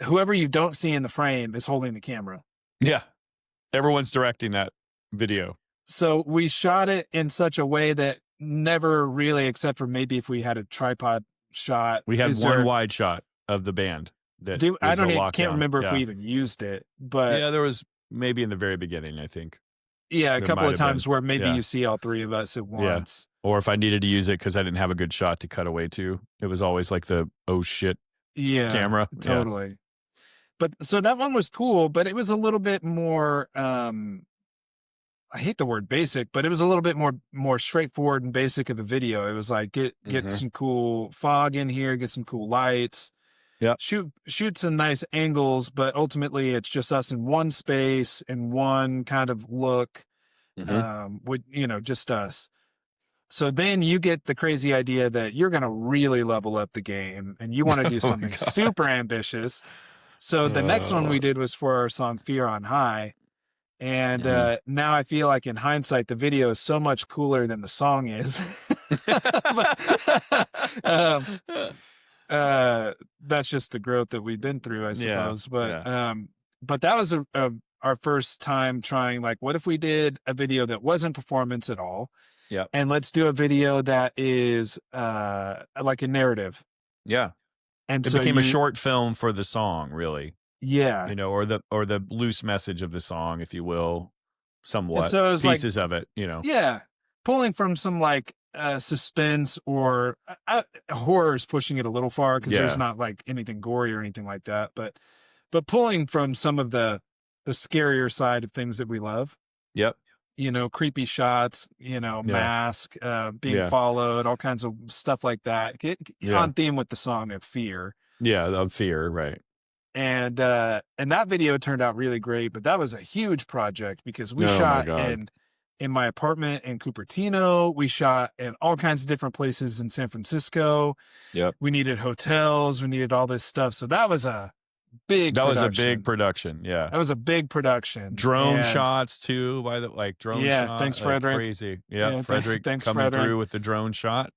whoever you don't see in the frame is holding the camera. Yeah. Everyone's directing that video. So we shot it in such a way that never really, except for maybe if we had a tripod shot, We had is one there, wide shot of the band that I is a don't even, can't lockdown. remember if we Yeah. even used it, but Yeah, there was maybe in the very beginning, I think. yeah, a There couple might of have been. times where maybe Yeah. you see all three of us at Yeah. once. Or if I needed to use it because I didn't have a good shot to cut away to, it was always like the oh shit Yeah, camera. Yeah. totally. But so that one was cool, but it was a little bit more I hate the word basic, but it was a little bit more straightforward and basic of a video. It was like get Mhm. some cool fog in here, get some cool lights, Yep. shoot some nice angles, but ultimately it's just us in one space in one kind of look, Mhm. with, just us. So then you get the crazy idea that you're going to really level up the game and you want to do Oh my something super god. ambitious. So the next one Uh, we did was for our song Fear on High. And mhm. now I feel like in hindsight, the video is so much cooler than the song is. But, that's just the growth that we've been through, I Yeah. suppose. But Yeah. that was our first time trying, like, what if we did a video that wasn't performance at all? Yep. And let's do a video that is like a narrative. Yeah. And It so became a short film for the song, really. yeah. You know, or the loose message of the song, if you will, And somewhat. so it was like, Pieces of it, you know. yeah, pulling from some, like, suspense or horror is pushing it a little far because there's Yeah. not like anything gory or anything like that. But pulling from some of the scarier side of things that we love, Yep. creepy shots, Yeah. mask, being Yeah. followed, all kinds of stuff like that. Yeah. On theme with the song of Fear. Yeah, of fear, right. And that video turned out really great, but that was a huge project because we Oh my shot god. in my apartment in Cupertino. We shot in all kinds of different places in San Francisco. Yep. We needed hotels, we needed all this stuff. So that was a big That was a big production. production, yeah. That was a big production. Drone And shots too, drone yeah, shot, thanks, like Frederick. crazy. Yeah, Yep, Frederick thanks, coming Frederick. through with the drone shot.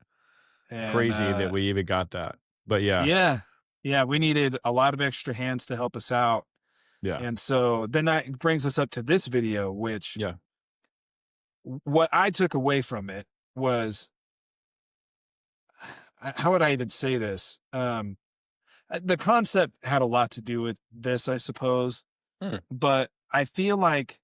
And Crazy that we even got that. But yeah. yeah, we needed a lot of extra hands to help us out. Yeah. And so then that brings us up to this video, which Yeah. what I took away from it was, how would I even say this? The concept had a lot to do with this, I suppose, Hmm. but I feel like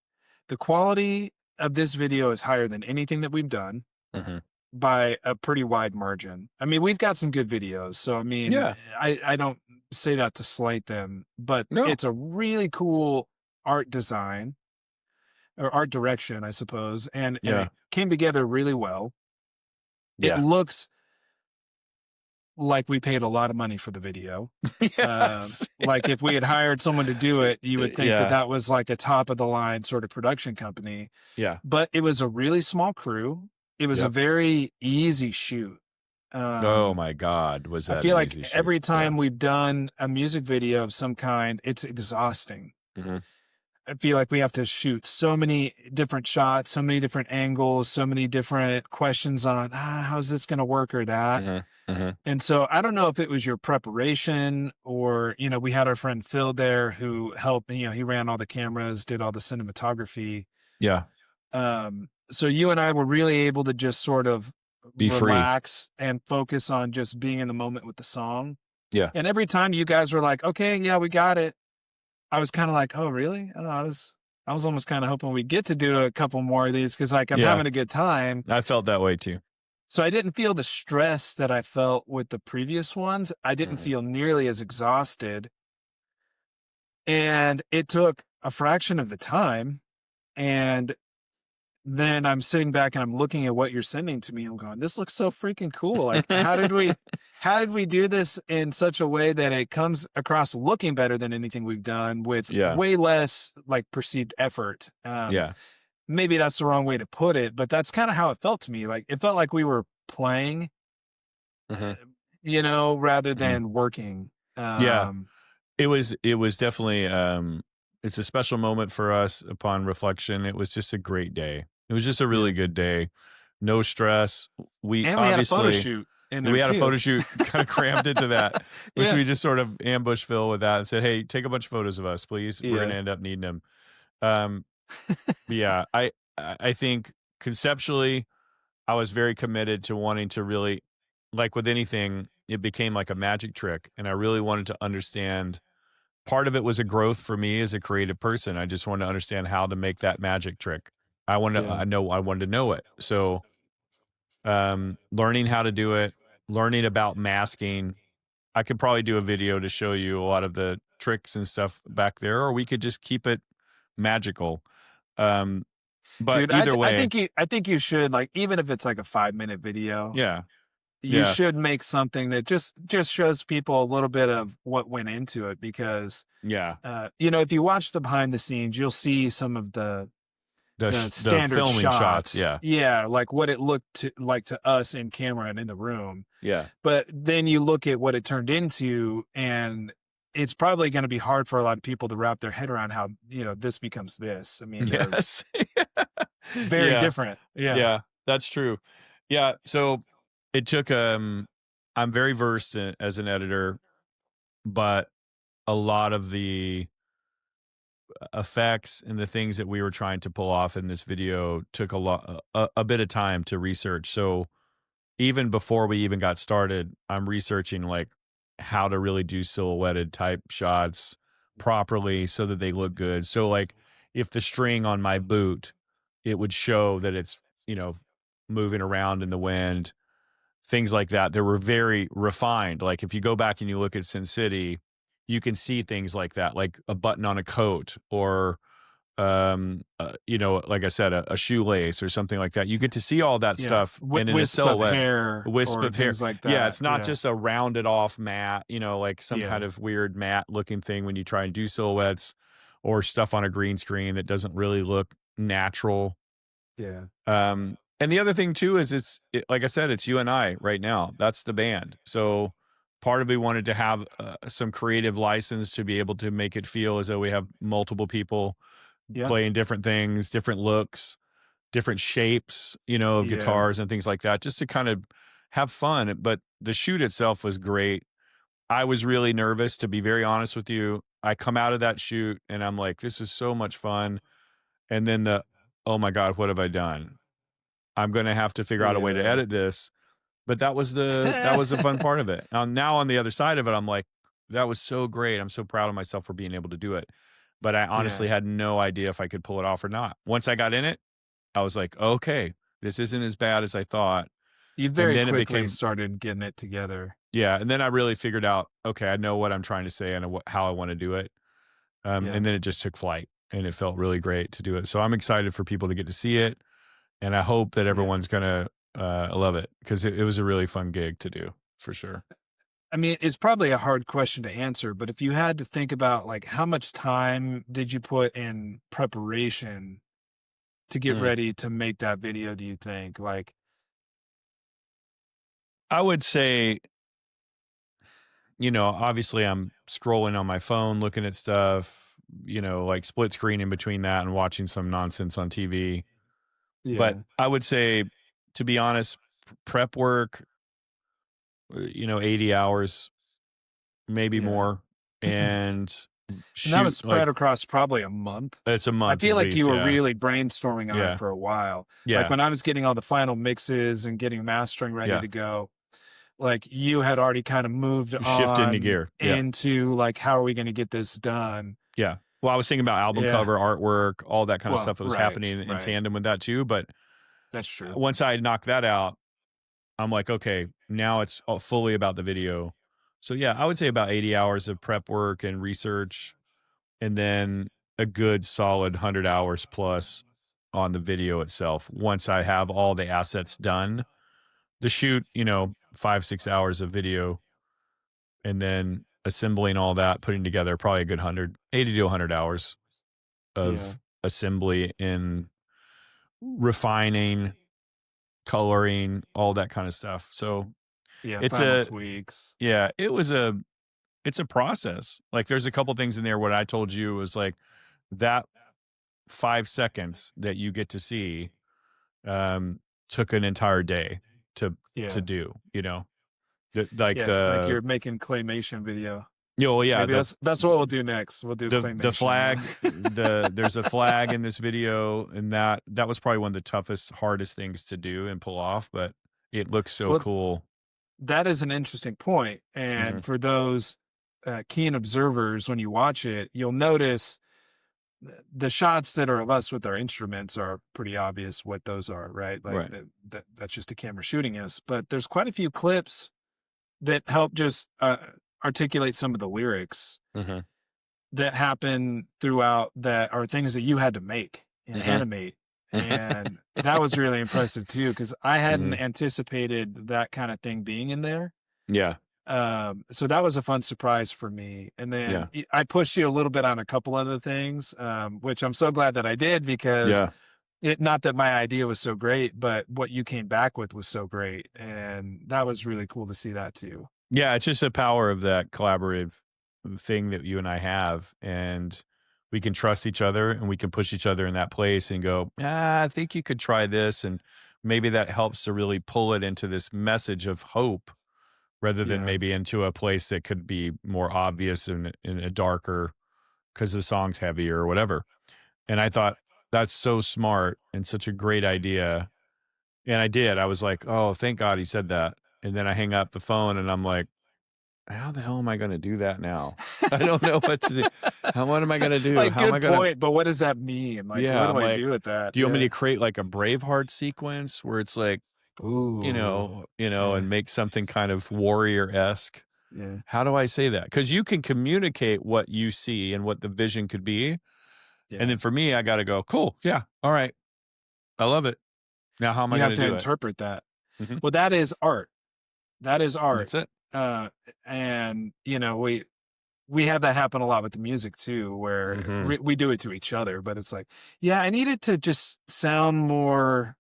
the quality of this video is higher than anything that we've done Mhm. by a pretty wide margin. I mean, we've got some good videos, so I mean, Yeah. I don't say that to slight them, but No. it's a really cool art design or art direction, I suppose, and Yeah. it came together really well. It Yeah. looks like we paid a lot of money for the video. Yes. Like if we had hired someone to do it, you would think that Yeah. that was like a top of the line sort of production company, Yeah. but it was a really small crew. It was a Yep. very easy shoot. Oh Um, my god, was I that an feel like easy shoot. every Yeah. time we've done a music video of some kind, it's exhausting. Mhm. I feel like we have to shoot so many different shots, so many different angles, so many different questions on how's this going to work or that. Mhm. Mhm. And so I don't know if it was your preparation or, we had our friend Phil there who helped, he ran all the cameras, did all the cinematography. Yeah. So you and I were really able to just sort of Be free. relax and focus on just being in the moment with the song. Yeah. And every time you guys were like, okay, yeah, we got it. I was kind of like, oh, really? I was almost kind of hoping we'd get to do a couple more of these because like I'm Yeah. having a good time. I felt that way too. So I didn't feel the stress that I felt with the previous ones. I didn't Mhm. feel nearly as exhausted. And it took a fraction of the time. And then I'm sitting back and I'm looking at what you're sending to me. I'm going, this looks so freaking cool. Like, how did we do this in such a way that it comes across looking better than anything we've done with Yeah. way less like perceived effort? Yeah. Maybe that's the wrong way to put it, but that's kind of how it felt to me. Like it felt like we were playing, Mhm. rather Mhm. than working. Yeah. Um, It was definitely, it's a special moment for us upon reflection. It was just a great day. It was just a yeah. really good day. No stress. We And we had a photo obviously shoot in there we had a photo too. shoot, kinda crammed into that, which Yeah. we just sort of ambushed Phil with that and said, "Hey, take a bunch of photos of us, please. We're gonna Yeah. end up needing them." Um, but yeah, I think conceptually, I was very committed to wanting to really like with anything, it became like a magic trick, and I really wanted to understand part of it was a growth for me as a creative person. I just wanted to understand how to make that magic trick. Yeah. I wanted to know it. So, learning how to do it, learning about masking. I could probably do a video to show you a lot of the tricks and stuff back there, or we could just keep it magical. Um, but Dude, either way, I think you should, like, even if it's like a 5-minute video, yeah, you yeah, should make something that just shows people a little bit of what went into it because yeah. if you watch the behind the scenes, you'll see some of the The standard filming shots, shots. yeah, Yeah, like what it looked like to us in camera and in the room. yeah, But then you look at what it turned into, and it's probably going to be hard for a lot of people to wrap their head around how, this becomes this. I mean, they're yes, very yeah, different. Yeah. yeah. That's true. Yeah, so it took. I'm very versed as an editor, but a lot of the effects and the things that we were trying to pull off in this video took a bit of time to research. So even before we even got started, I'm researching like how to really do silhouetted type shots properly so that they look good. So like if the string on my boot, it would show that it's, you know, moving around in the wind, things like that. They were very refined. Like if you go back and you look at Sin City, you can see things like that, like a button on a coat or like I said, a shoelace or something like that. You get to see all that Yeah. stuff, and in a Wisp of silhouette, a hair wisp or of hair. things like Yeah, that. it's not Yeah. just a rounded off mat, like some kind Yeah. of weird mat looking thing when you try and do silhouettes or stuff on a green screen that doesn't really look natural. Yeah. And the other thing too is like I said, it's you and I right now. That's the band. So part of me wanted to have some creative license to be able to make it feel as though we have multiple people Yeah. playing different things, different looks, different shapes, of Yeah. guitars and things like that, just to kind of have fun. But the shoot itself was great. I was really nervous, to be very honest with you. I come out of that shoot and I'm like, this is so much fun. And then oh my God, what have I done? I'm gonna have to figure out a way to Yeah. edit this. But that was the fun part of it. Now on the other side of it, I'm like, that was so great. I'm so proud of myself for being able to do it. But I honestly Yeah. had no idea if I could pull it off or not. Once I got in it, I was like, okay, this isn't as bad as I thought. You And very then it quickly became, started getting it together. yeah. And then I really figured out, okay, I know what I'm trying to say and how I want to do it. Yeah. And then it just took flight and it felt really great to do it. So I'm excited for people to get to see it. And I hope that Yeah. everyone's going to love it because it was a really fun gig to do for sure. I mean, it's probably a hard question to answer, but if you had to think about like how much time did you put in preparation to get Mm. ready to make that video, do you think? Like, I would say, obviously I'm scrolling on my phone, looking at stuff, like split screen in between that and watching some nonsense on TV. But yeah, I would say, to be honest, prep work, 80 hours, maybe yeah. more, and And that was shoot, like spread across probably a month. it's a I month feel at like you least. were Yeah. really brainstorming on it Yeah. for a while. Like Yeah. when I was getting all the final mixes and getting mastering ready Yeah. to go, like you had already kind of moved Shift into on gear. Yeah. into like, how are we going to get this done? Yeah. Well, I was thinking about album Yeah. cover, artwork, all that kind of Well, stuff that was right, happening in right. tandem with that too. But That's true. once I knocked that out, I'm like, okay, now it's fully about the video. So yeah, I would say about 80 hours of prep work and research, and then a good solid 100 hours plus on the video itself. Once I have all the assets done, the shoot, 5-6 hours of video, and then assembling all that, putting together probably a good 80 to 100 hours Yeah. of assembly and refining, coloring, all that kind of stuff. So Yeah. it's Final a tweaks. yeah, it's a process. Like there's a couple things in there. What I told you was like that 5 seconds that you get to see took an entire day to Yeah. do. Like Yeah. Like you're making claymation video. yeah, Maybe that's what we'll do next. We'll do the claymation. flag, there's a flag in this video, and that was probably one of the toughest, hardest things to do and pull off, but it looks so Well, cool. that is an interesting point. Hmm. And for those keen observers, when you watch it, you'll notice the shots that are of us with our instruments are pretty obvious what those are, right? Like Right. that's just the camera shooting us. But there's quite a few clips that help just articulate some of the lyrics Hmm. that happen throughout that are things that you had to make and Hmm. animate. And that was really impressive too, because I hadn't Hmm. anticipated that kind of thing being in there. Yeah. So that was a fun surprise for me. And Yeah. then I pushed you a little bit on a couple other things, which I'm so glad that I did because Yeah. not that my idea was so great, but what you came back with was so great. And that was really cool to see that too. Yeah, it's just the power of that collaborative thing that you and I have, and we can trust each other and we can push each other in that place and go, I think you could try this, and maybe that helps to really pull it into this message of hope rather than Yeah. maybe into a place that could be more obvious and in a darker because the song's heavier or whatever. And I thought that's so smart and such a great idea. And I did. I was like, oh, thank God he said that. And then I hang up the phone and I'm like, how the hell am I gonna do that now? I don't know what to do. What am I gonna do? Like, How am I good gonna point. But what does that mean? Like, what Yeah, do I'm I like, do with that? do you want me Yeah. to create like a Braveheart sequence where it's like, Ooh. Yeah. and make something kind of warrior-esque? Yeah. How do I say that? Because you can communicate what you see and what the vision could be. And Yeah. then for me, I gotta go, cool, yeah, all right. I love it. Now how am I You have gonna to do it? interpret that. Mhm. Well, that is art. That is art. That's it. Uh, and we have that happen a lot with the music too, where Mhm. we do it to each other, but it's like, yeah, I need it to just sound more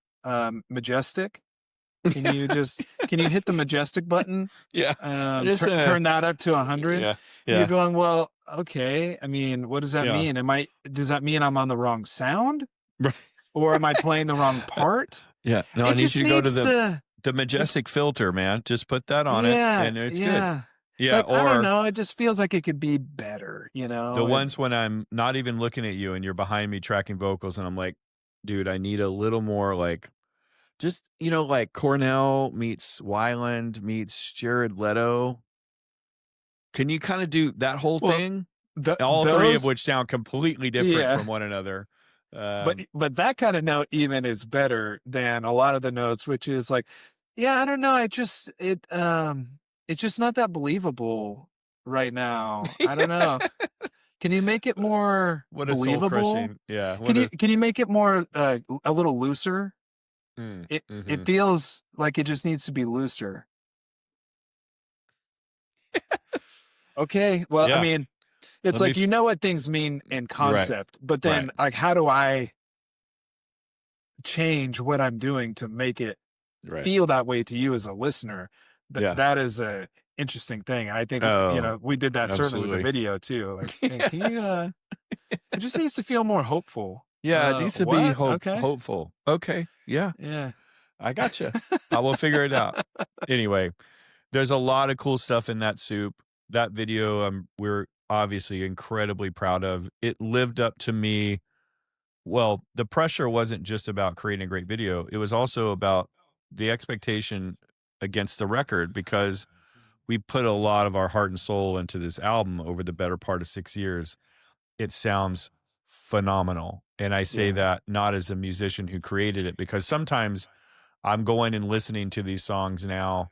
majestic. Can you hit the majestic button? Yeah. I just, Turn that up to 100. yeah, And you're yeah, going, well, okay. I mean, what does that yeah. mean? Does that mean I'm on the wrong sound Right. or am I playing the wrong part? Yeah. No, I It need just you to go to needs to, the it, majestic filter, man. Just put that on it yeah, and it's good. yeah. Yeah. But I don't Or know. It just feels like it could be better, the ones when I'm not even looking at you and you're behind me tracking vocals and I'm like, dude, I need a little more like Just, like Cornell meets Weiland meets Jared Leto. Can you kinda do that whole Well, thing? the All 3 of those which sound completely different yeah. from one another. But Um, but that kinda note even is better than a lot of the notes, which is like, "Yeah, I don't know, it's just not that believable right now. I don't know. Can you make it more what a soul believable? crushing, yeah, Can what you a can you make it more, a little looser? It mhm. feels like it just needs to be looser." Okay, well, I Yeah, mean, it's let me like you f know what things mean in you're right, concept, but right, then, like, how do I change what I'm doing to make it right. feel that way to you as a listener? Yeah. That is a interesting thing, and I think, Oh, we did that certainly with the absolutely. video too, like, "Hey, can you, Yes. it just needs to feel more hopeful." Yeah, it needs to be What? Okay. hopeful. Okay, yeah, Yeah. I gotcha. I will figure it out. Anyway, there's a lot of cool stuff in that soup. That video, we're obviously incredibly proud of. It lived up to me. Well, the pressure wasn't just about creating a great video. It was also about the expectation against the record because we put a lot of our heart and soul into this album over the better part of 6 years. It sounds phenomenal. And I say Yeah. that not as a musician who created it, because sometimes I'm going and listening to these songs now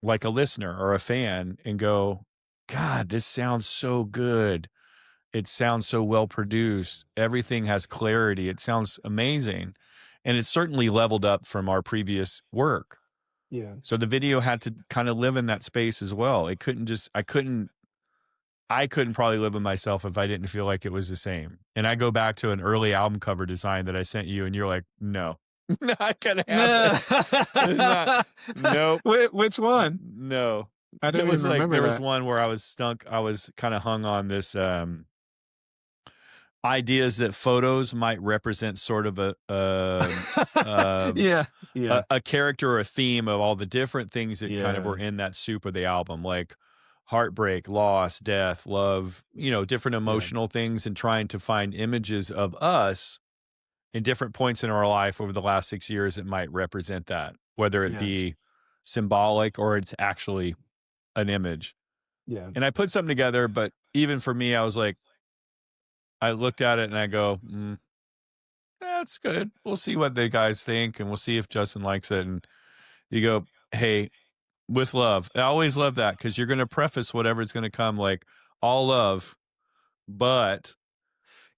like a listener or a fan and go, God, this sounds so good. It sounds so well produced. Everything has clarity. It sounds amazing. And it's certainly leveled up from our previous work. Yeah. So the video had to kind of live in that space as well. It couldn't just, I couldn't probably live with myself if I didn't feel like it was the same. And I go back to an early album cover design that I sent you, and you're like, no, not gonna happen. Nah. It's not. Nope. Which one? No. I It don't even was like remember there was that. one where I was stunk. I was kind of hung on this ideas that photos might represent sort of um, Yeah. Yeah. a character or a theme of all the different things that kind of were Yeah. in that soup of the album, like heartbreak, loss, death, love, different Yeah. emotional things, and trying to find images of us in different points in our life over the last 6 years that might represent that, whether it Yeah. be symbolic or it's actually an image. Yeah. And I put something together, but even for me, I was like, I looked at it and I go, that's good. We'll see what the guys think, and we'll see if Justin likes it. And you go, hey, with love. I always love that because you're going to preface whatever's going to come like all love, but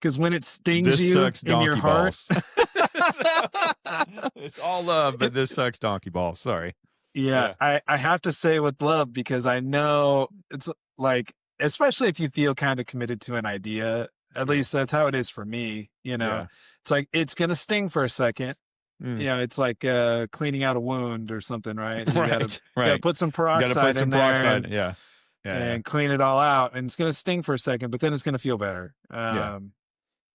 Because when it stings this you sucks in your donkey heart, balls. It's all love, but this sucks donkey balls. Sorry. yeah, Yeah. I have to say with love because I know it's like, especially if you feel kind of committed to an idea, at Sure. least that's how it is for me. Yeah. It's like it's gonna sting for a second. Mm. It's like cleaning out a wound or something, right? You gotta Right. you gotta Right. put some Got to put peroxide some in there peroxide. Yeah. Yeah. Yeah. and clean it all out, and it's gonna sting for a second, but then it's gonna feel better. Yeah.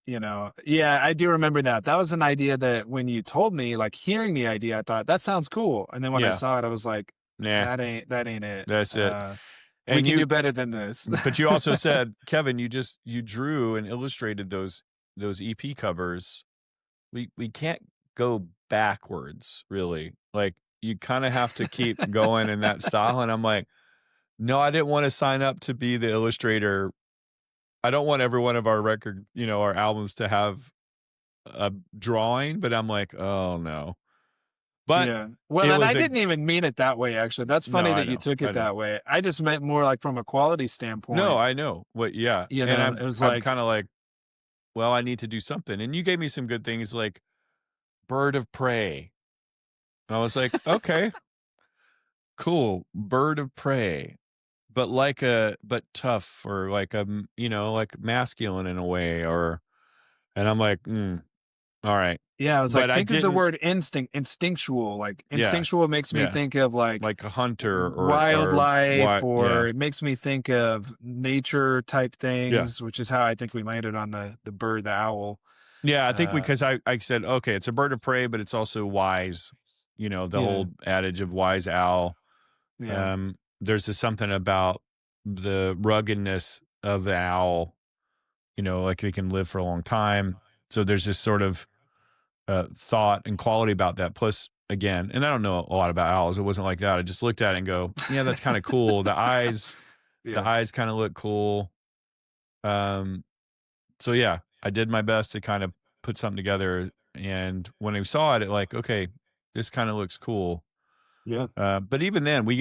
Yeah, I do remember that. That was an idea that when you told me, like hearing the idea, I thought that sounds cool. And then when I Yeah. saw it, I was like, Nah, that ain't it. that's it. We And can do better than this. but you also said, Kevin, you drew and illustrated those EP covers. We can't go backwards, really. Like you kind of have to keep going in that style. And I'm like, no, I didn't want to sign up to be the illustrator. I don't want every one of our record, our albums to have a drawing, but I'm like, oh no. But Yeah. Well, it and I was a didn't even mean it that way, actually. That's no, funny I that you know, took I it know. that way. I just meant more like from a quality No, standpoint. I know. What yeah. And It was I'm like, kind of like, well, I need to do something. And you gave me some good things like bird of prey. And I was like, okay, cool. Bird of prey. But but tough or like like masculine in a way and I'm like, all right. yeah, I was But like, I think of the didn't, word instinctual. Like yeah, instinctual makes me yeah. think of like Like a hunter or wildlife, what? or Yeah. it makes me think of nature type Yeah. things, which is how I think we landed on the bird, the owl. Yeah. I think Uh, because I said, okay, it's a bird of prey, but it's also wise, the yeah, whole adage of wise owl. yeah, There's just something about the ruggedness of the owl, like they can live for a long time. So there's just sort of thought and quality about that. Plus, again, and I don't know a lot about owls. It wasn't like that. I just looked at it and go, yeah, that's kind of cool. The Yeah. eyes kind of look cool. Um, so yeah, I did my best to kind of put something together. And when I saw it, like, okay, this kind of looks cool. Yeah. But even then, we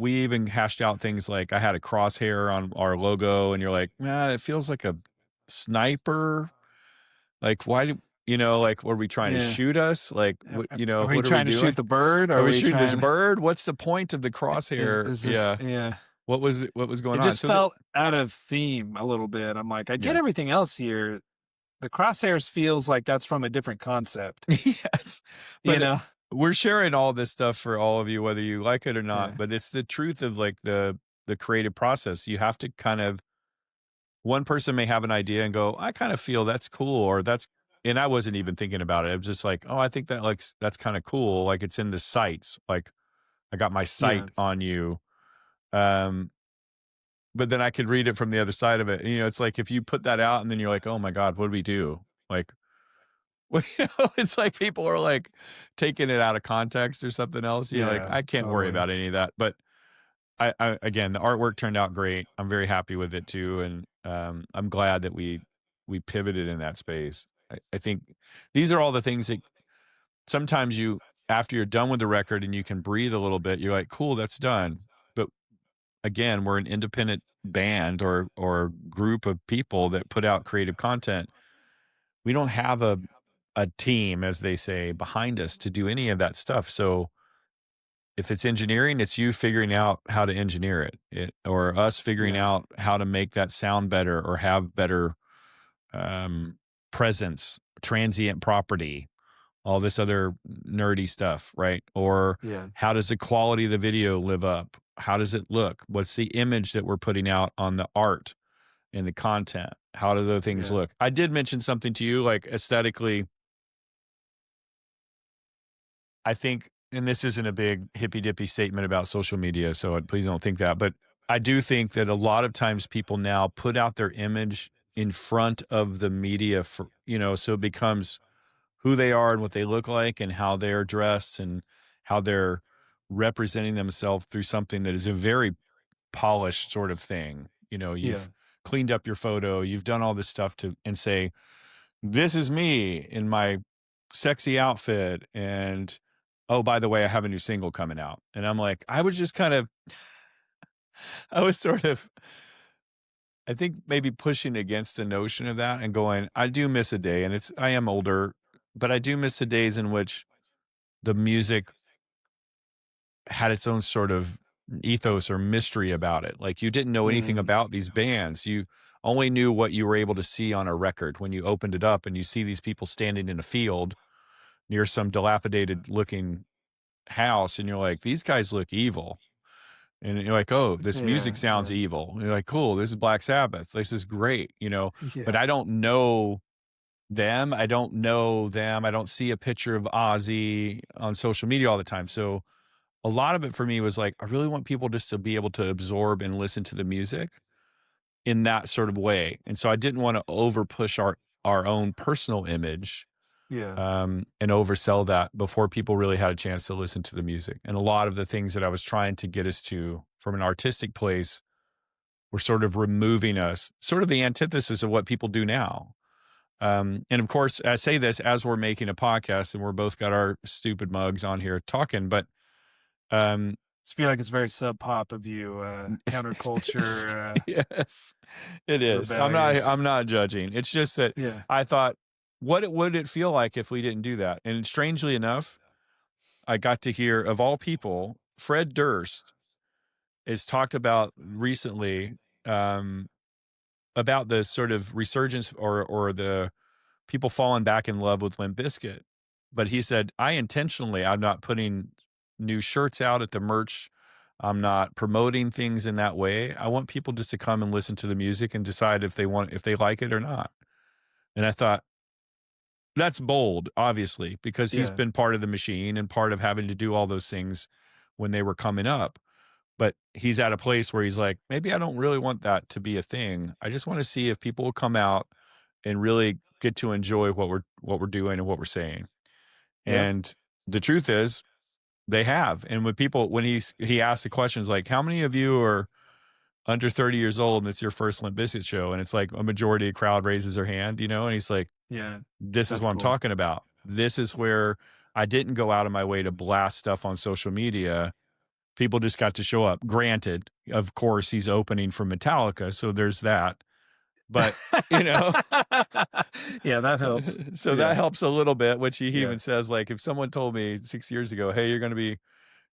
even hashed out things like I had a crosshair on our logo, and you're like, man, it feels like a sniper. Like, why do like, were we trying to Yeah. shoot us? Like, Are we what are we trying to doing? shoot the bird? Are Are we we shooting this trying bird? What's the point of the crosshair? is this Yeah. yeah. What was It going on? just So that felt out of theme a little bit. I'm like, I get yeah. everything else here. The crosshairs feels like that's from a different concept, Yes. you But know? we're sharing all this stuff for all of you, whether you like it or not. Yeah. But it's the truth of like the creative process. You have to kind of one person may have an idea and go, I kind of feel that's cool, or that's and I wasn't even thinking about it. I was just like, oh, I think that like that's kind of cool. Like it's in the sights. Like I got my Yeah. sight on you. Um, but then I could read it from the other side of it. It's like if you put that out and then you're like, oh my God, what do we do? Like, well, it's like people are like taking it out of context or something else. Like Yeah, I can't worry totally. about any of that. But I again, the artwork turned out great. I'm very happy with it too, and I'm glad that we pivoted in that space. I think these are all the things that sometimes you after you're done with the record and you can breathe a little bit, you're like, cool, that's done. But again, we're an independent band or group of people that put out creative content. We don't have a team, as they say, behind us to do any of that stuff. So if it's engineering, it's you figuring out how to engineer or us figuring Yeah. out how to make that sound better or have better um, presence, transient property, all this other nerdy stuff, right? Or Yeah. how does the quality of the video live up? How does it look? What's the image that we're putting out on the art and the content? How do the things Yeah. look? I did mention something to you, like aesthetically, I think, and this isn't a big hippy dippy statement about social media, so please don't think that, but I do think that a lot of times people now put out their image in front of the media so it becomes who they are and what they look like and how they're dressed and how they're representing themselves through something that is a very polished sort of thing. Yeah. You've cleaned up your photo, you've done all this stuff to and say, this is me in my sexy outfit. And oh, by the way, I have a new single coming out. And I'm like, I was sort of, I think maybe pushing against the notion of that and going, I do miss a day. And I am older, but I do miss the days in which the music had its own sort of ethos or mystery about it. Like you didn't know anything Mm. about these bands. You only knew what you were able to see on a record when you opened it up and you see these people standing in a field near some dilapidated looking house and you're like, these guys look evil. And you're like, oh, this music Yeah. sounds Yeah. evil. And you're like, cool, this is Black Sabbath. This is great. But Yeah. I don't know them. I don't know them. I don't see a picture of Ozzy on social media all the time. So a lot of it for me was like, I really want people just to be able to absorb and listen to the music in that sort of way. And so I didn't want to over push our own personal image Yeah. and oversell that before people really had a chance to listen to the music. And a lot of the things that I was trying to get us to from an artistic place were sort of removing us, sort of the antithesis of what people do now. And of course, I say this as we're making a podcast and we're both got our stupid mugs on here talking, but um, I feel like it's very sub pop of you, yes, counterculture, yes, it is. I'm rebellious. not judging. It's just that Yeah. I thought, would it feel like if we didn't do that? And strangely enough, I got to hear, of all people, Fred Durst is talked about recently um, about the sort of resurgence or the people falling back in love with Limp Bizkit. But he said, I'm not putting new shirts out at the merch. I'm not promoting things in that way. I want people just to come and listen to the music and decide if they like it or not. And I thought, that's bold, obviously, because he's Yeah. been part of the machine and part of having to do all those things when they were coming up. But he's at a place where he's like, maybe I don't really want that to be a thing. I just want to see if people will come out and really get to enjoy what we're doing and what we're saying. Yeah. And the truth is, they have. And when he asked the questions like, "How many of you are under 30 years old and it's your first Limp Bizkit show?" And it's like a majority of the crowd raises their hand, and he's like, Yeah. "This is That's what I'm cool. talking about. This is where I didn't go out of my way to blast stuff on social media. People just got to show up. Granted, of course, he's opening for Metallica, so there's that. But, you know, Yeah, that helps. so that Yeah. helps a little bit, which he Yeah. even says, like, if someone told me 6 years ago, hey,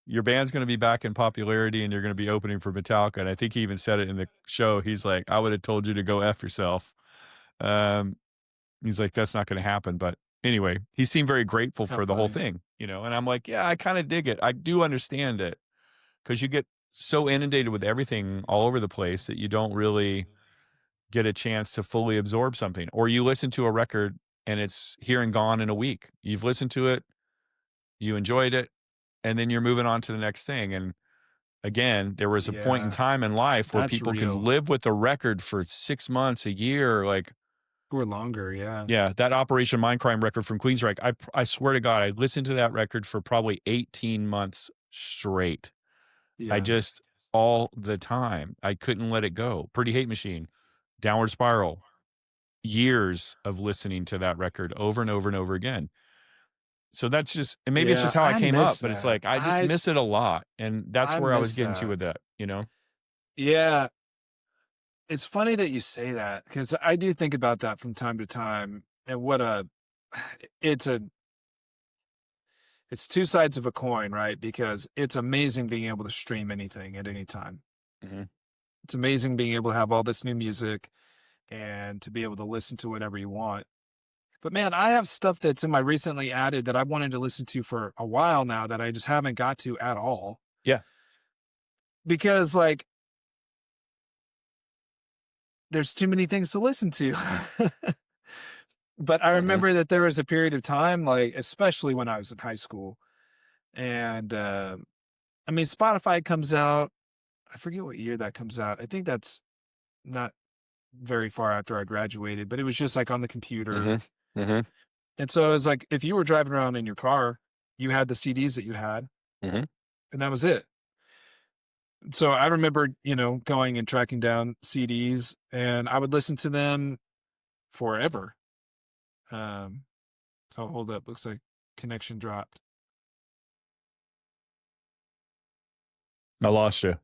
your band's going to be back in popularity and you're going to be opening for Metallica. And I think he even said it in the show. He's like, I would have told you to go F yourself. Um, he's like, that's not going to happen. But anyway, he seemed very grateful How for the whole funny. thing. And I'm like, yeah, I kind of dig it. I do understand it because you get so inundated with everything all over the place that you don't really get a chance to fully absorb something. Or you listen to a record and it's here and gone in a week. You've listened to it, you enjoyed it, and then you're moving on to the next thing. And again, there was a point in Yeah. time in life where That's people can real. live with a record for 6 months, a year. Like, Or longer. Yeah. yeah, that Operation Mindcrime record from Queensryche. I swear to God, I listened to that record for probably 18 months straight. I Yeah. just all the time. I couldn't let it go. Pretty Hate Machine, Downward Spiral, years of listening to that record over and over and over again. So that's just, and maybe it's Yeah. just how I I came miss up, but it's that. like I just miss it a lot. And that's I where I was miss getting to that. with that. Yeah. It's funny that you say that because I do think about that from time to time. And what a it's a it's two sides of a coin, right? Because it's amazing being able to stream anything at any time. Mhm. It's amazing being able to have all this new music and to be able to listen to whatever you want. But man, I have stuff that's in my recently added that I wanted to listen to for a while now that I just haven't got to at all. Yeah. Because like there's too many things to listen to. But I Mhm. remember that there was a period of time, like especially when I was in high school, and I mean Spotify comes out. I forget what year that comes out. I think that's not very far after I graduated, but it was just like on the computer. Mhm. Mhm. And so it was like if you were driving around in your car, you had the CDs that you had, Mhm. and that was it. So I remember, going and tracking down CDs, and I would listen to them forever. Um, oh, hold up. Looks like connection dropped. I lost you.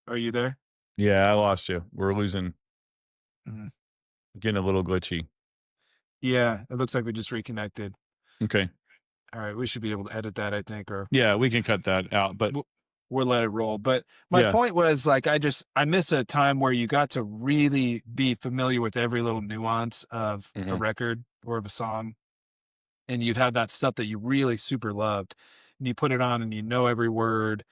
Are you there? Yeah, I lost you. We're losing, Mhm. getting a little glitchy. Yeah, it looks like we just reconnected. Okay. All right, we should be able to edit that, I think, or Yeah, we can cut that out. But we'll, we'll let it roll. But my yeah. point was like I miss a time where you got to really be familiar with every little nuance of a Mhm. record or of a song, and you'd have that stuff that you really super loved, and you put it on and you know every word,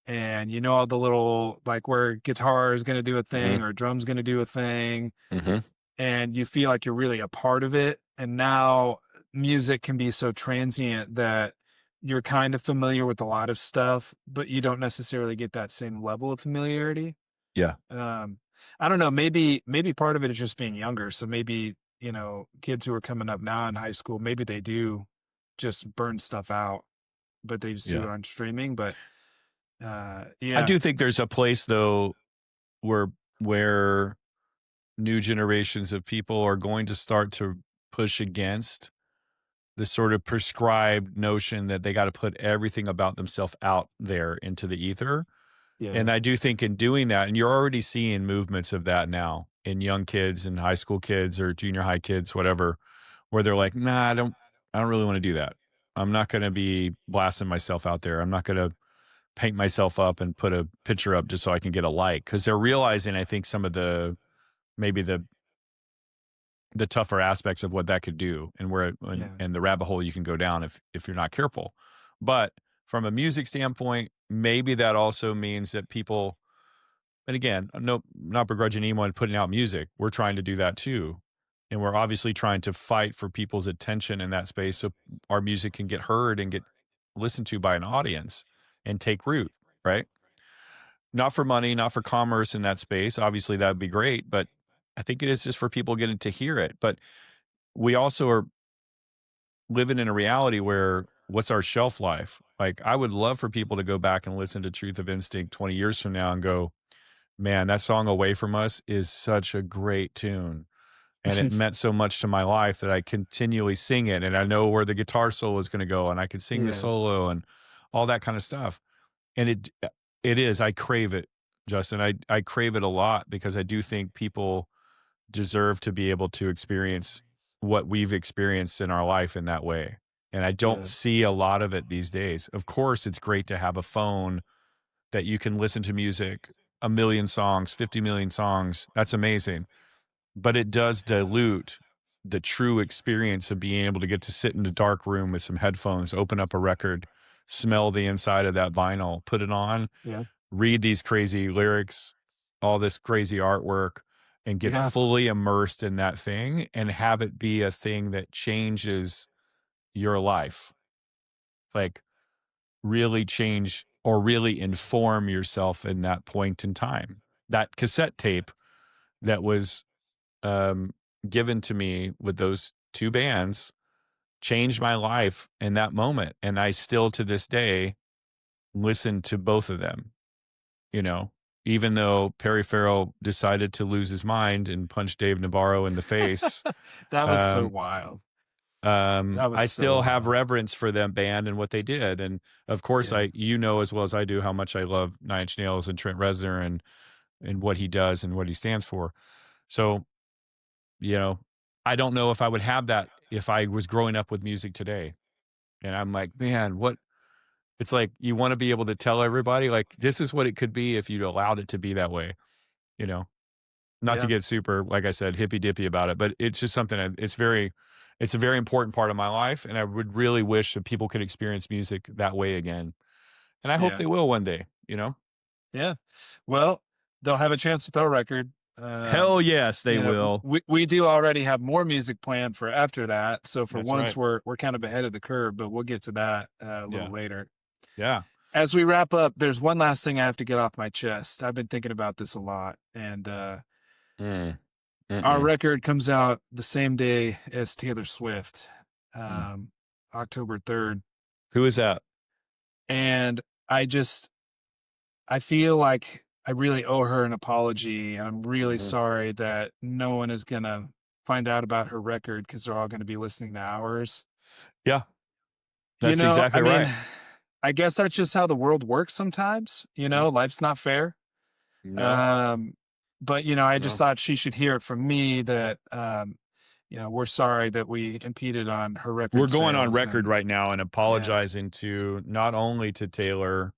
and you know all the little like where guitar is going to do a thing Mhm. or drum's going to do a thing, Mhm. and you feel like you're really a part of it. And now music can be so transient that you're kind of familiar with a lot of stuff, but you don't necessarily get that same level of familiarity. Yeah. Um, I don't know. Maybe part of it is just being younger. So maybe kids who are coming up now in high school, maybe they do just burn stuff out, but they just do Yeah. it on streaming. But I yeah, do think there's a place though where new generations of people are going to start to push against the sort of prescribed notion that they got to put everything about themselves out there into the ether. yeah, And I do think in doing that, and you're already seeing movements of that now in young kids and high school kids or junior high kids, whatever, where they're like, nah, I don't really want to do that. I'm not going to be blasting myself out there. I'm not going to paint myself up and put a picture up just so I can get a like. Cause they're realizing, I think some of maybe the tougher aspects of what that could do and yeah, and the rabbit hole you can go down if you're not careful. But from a music standpoint, maybe that also means that people, and again, no, not begrudging anyone putting out music. We're trying to do that too. And we're obviously trying to fight for people's attention in that space so our music can get heard and get listened to by an audience and take root, right? Not for money, not for commerce in that space. Obviously, that would be great, but I think it is just for people getting to hear it. But we also are living in a reality where what's our shelf life? Like, I would love for people to go back and listen to Truth of Instinct 20 years from now and go, man, that song Away From Us is such a great tune. And it meant so much to my life that I continually sing it. And I know where the guitar solo is going to go and I can sing the Yeah, solo and all that kind of stuff. And it is, I crave it, Justin. I crave it a lot because I do think people deserve to be able to experience what we've experienced in our life in that way. And I don't yeah, see a lot of it these days. Of course, it's great to have a phone that you can listen to music, a million songs, 50 million songs. That's amazing. But it does dilute the true experience of being able to get to sit in a dark room with some headphones, open up a record, smell the inside of that vinyl, put it on, yeah, read these crazy lyrics, all this crazy artwork, and get yeah, fully immersed in that thing and have it be a thing that changes your life. Like, really change or really inform yourself in that point in time. That cassette tape that was um, given to me with those two bands changed my life in that moment. And I still to this day listen to both of them, you know, even though Perry Farrell decided to lose his mind and punch Dave Navarro in the face. that was so Um, wild. That was I so still have wild. reverence for them band and what they did. And of course, Yeah, you know, as well as I do, how much I love Nine Inch Nails and Trent Reznor and what he does and what he stands for. So, you know, I don't know if I would have that if I was growing up with music today. And I'm like, man, what it's like you want to be able to tell everybody like this is what it could be if you allowed it to be that way, you know. Not to yeah, get super, like I said, hippy dippy about it, but it's just something it's a very important part of my life. And I would really wish that people could experience music that way again. And I hope yeah, they will one day, you know? yeah. Well, they'll have a chance with our record. Hell yes, they You know, will. we do already have more music planned for after that. So for That's once, right. we're kind of ahead of the curve, but we'll get to that a little Yeah. later. Yeah. As we wrap up, there's one last thing I have to get off my chest. I've been thinking about this a lot, and Mm. our Mm-mm. record comes out the same day as Taylor Swift, Mm. um, October 3rd, Who is that? and I just I feel like I really owe her an apology. I'm really Mhm. sorry that no one is gonna find out about her record because they're all gonna be listening to ours. Yeah, You that's know, I exactly mean, right. I guess that's just how the world works sometimes. You Mm. know, life's not fair. No, Um, but I just no. thought she should hear it from me that we're sorry that we impeded on her We're record going on sales, record and right now and yeah, apologizing to not only to Taylor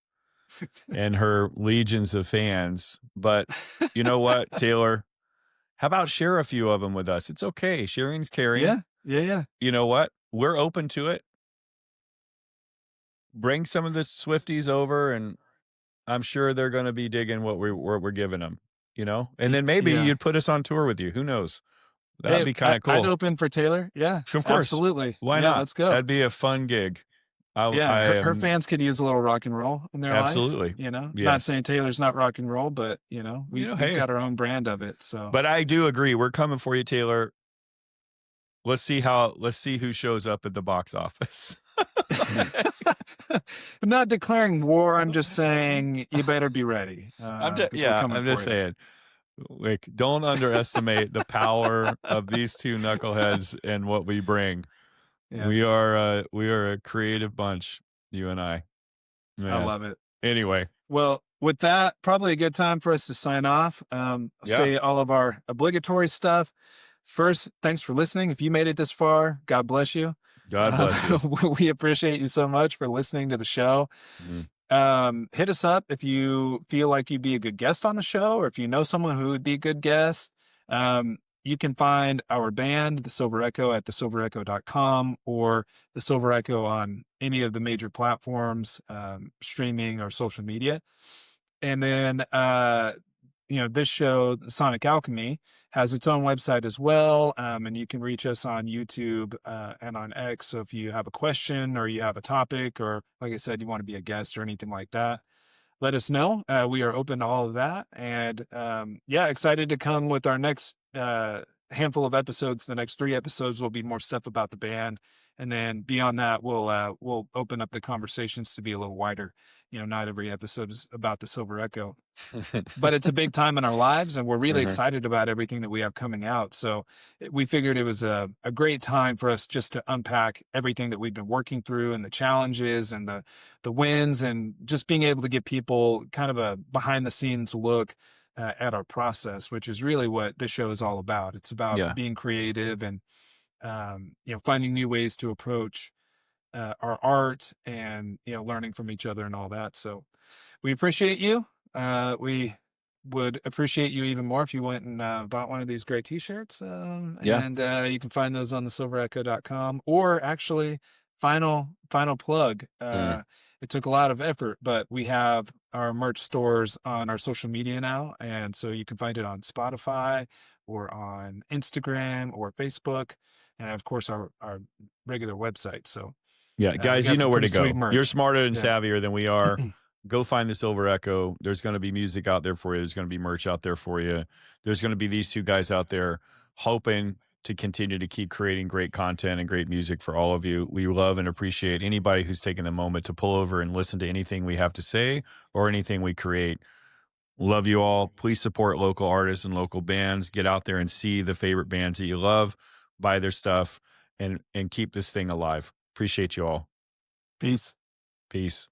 and her legions of fans, but you know what, Taylor? How about share a few of them with us? It's okay. Sharing's caring. yeah, yeah, yeah, You know what? We're open to it. Bring some of the Swifties over, and I'm sure they're going to be digging what we're giving them. You know, and then maybe yeah. you'd put us on tour with you. Who knows? That'd Hey, be kind of I'd cool. open for Taylor. Yeah, Of course. absolutely. Why Yeah, not? let's go. That'd be a fun gig. I Yeah, her am fans could use a little rock and roll in their life. absolutely. Not Yes. saying Taylor's not rock and roll, but You know, we've hey, got our own brand of it. So but I do agree. We're coming for you, Taylor. Let's see who shows up at the box office. I'm not declaring war. I'm just saying you better be ready because we're coming I'm for just you. saying. Like, don't underestimate the power of these two knuckleheads and what we bring. Yeah, We are a creative bunch, you and I. I Man. love it. Anyway, Well, with that, probably a good time for us to sign off. yeah. Say all of our obligatory stuff. First, thanks for listening. If you made it this far, God bless you. God bless you. We appreciate you so much for listening to the show. Mhm. Hit us up if you feel like you'd be a good guest on the show, or if you know someone who would be a good guest. You can find our band, The Silver Echo, at thesilverecho.com or The Silver Echo on any of the major platforms, streaming or social media. And then, this show, Sonic Alchemy, has its own website as well. And you can reach us on YouTube and on X. So if you have a question or you have a topic, or like I said, you want to be a guest or anything like that, let us know. We are open to all of that. And excited to come with our next handful of episodes. The next 3 episodes will be more stuff about the band And then beyond that, we'll open up the conversations to be a little wider. Not every episode is about the Silver Echo, but it's a big time in our lives, and we're really Mhm. excited about everything that we have coming out. So we figured it was a great time for us just to unpack everything that we've been working through, and the challenges and the wins, and just being able to give people kind of a behind the scenes look at our process, which is really what this show is all about. It's about Yeah. being creative and finding new ways to approach our art, and learning from each other and all that. So we appreciate you. We would appreciate you even more if you went and bought one of these great t-shirts. Yeah. And you can find those on the silverecho.com. Or actually, final plug. Mm. It took a lot of effort, but we have our merch stores on our social media now, and so you can find it on Spotify or on Instagram or Facebook, and of course our regular website. So Yeah, we guys, got you know some where pretty to sweet go. You're merch. smarter and Yeah. savvier than we are. Go find the Silver Echo. There's going to be music out there for you. There's going to be merch out there for you. There's going to be these two guys out there hoping to continue to keep creating great content and great music for all of you. We love and appreciate anybody who's taken the moment to pull over and listen to anything we have to say or anything we create. Love you all. Please support local artists and local bands. Get out there and see the favorite bands that you love, buy their stuff, and keep this thing alive. Appreciate you all. Peace. Peace.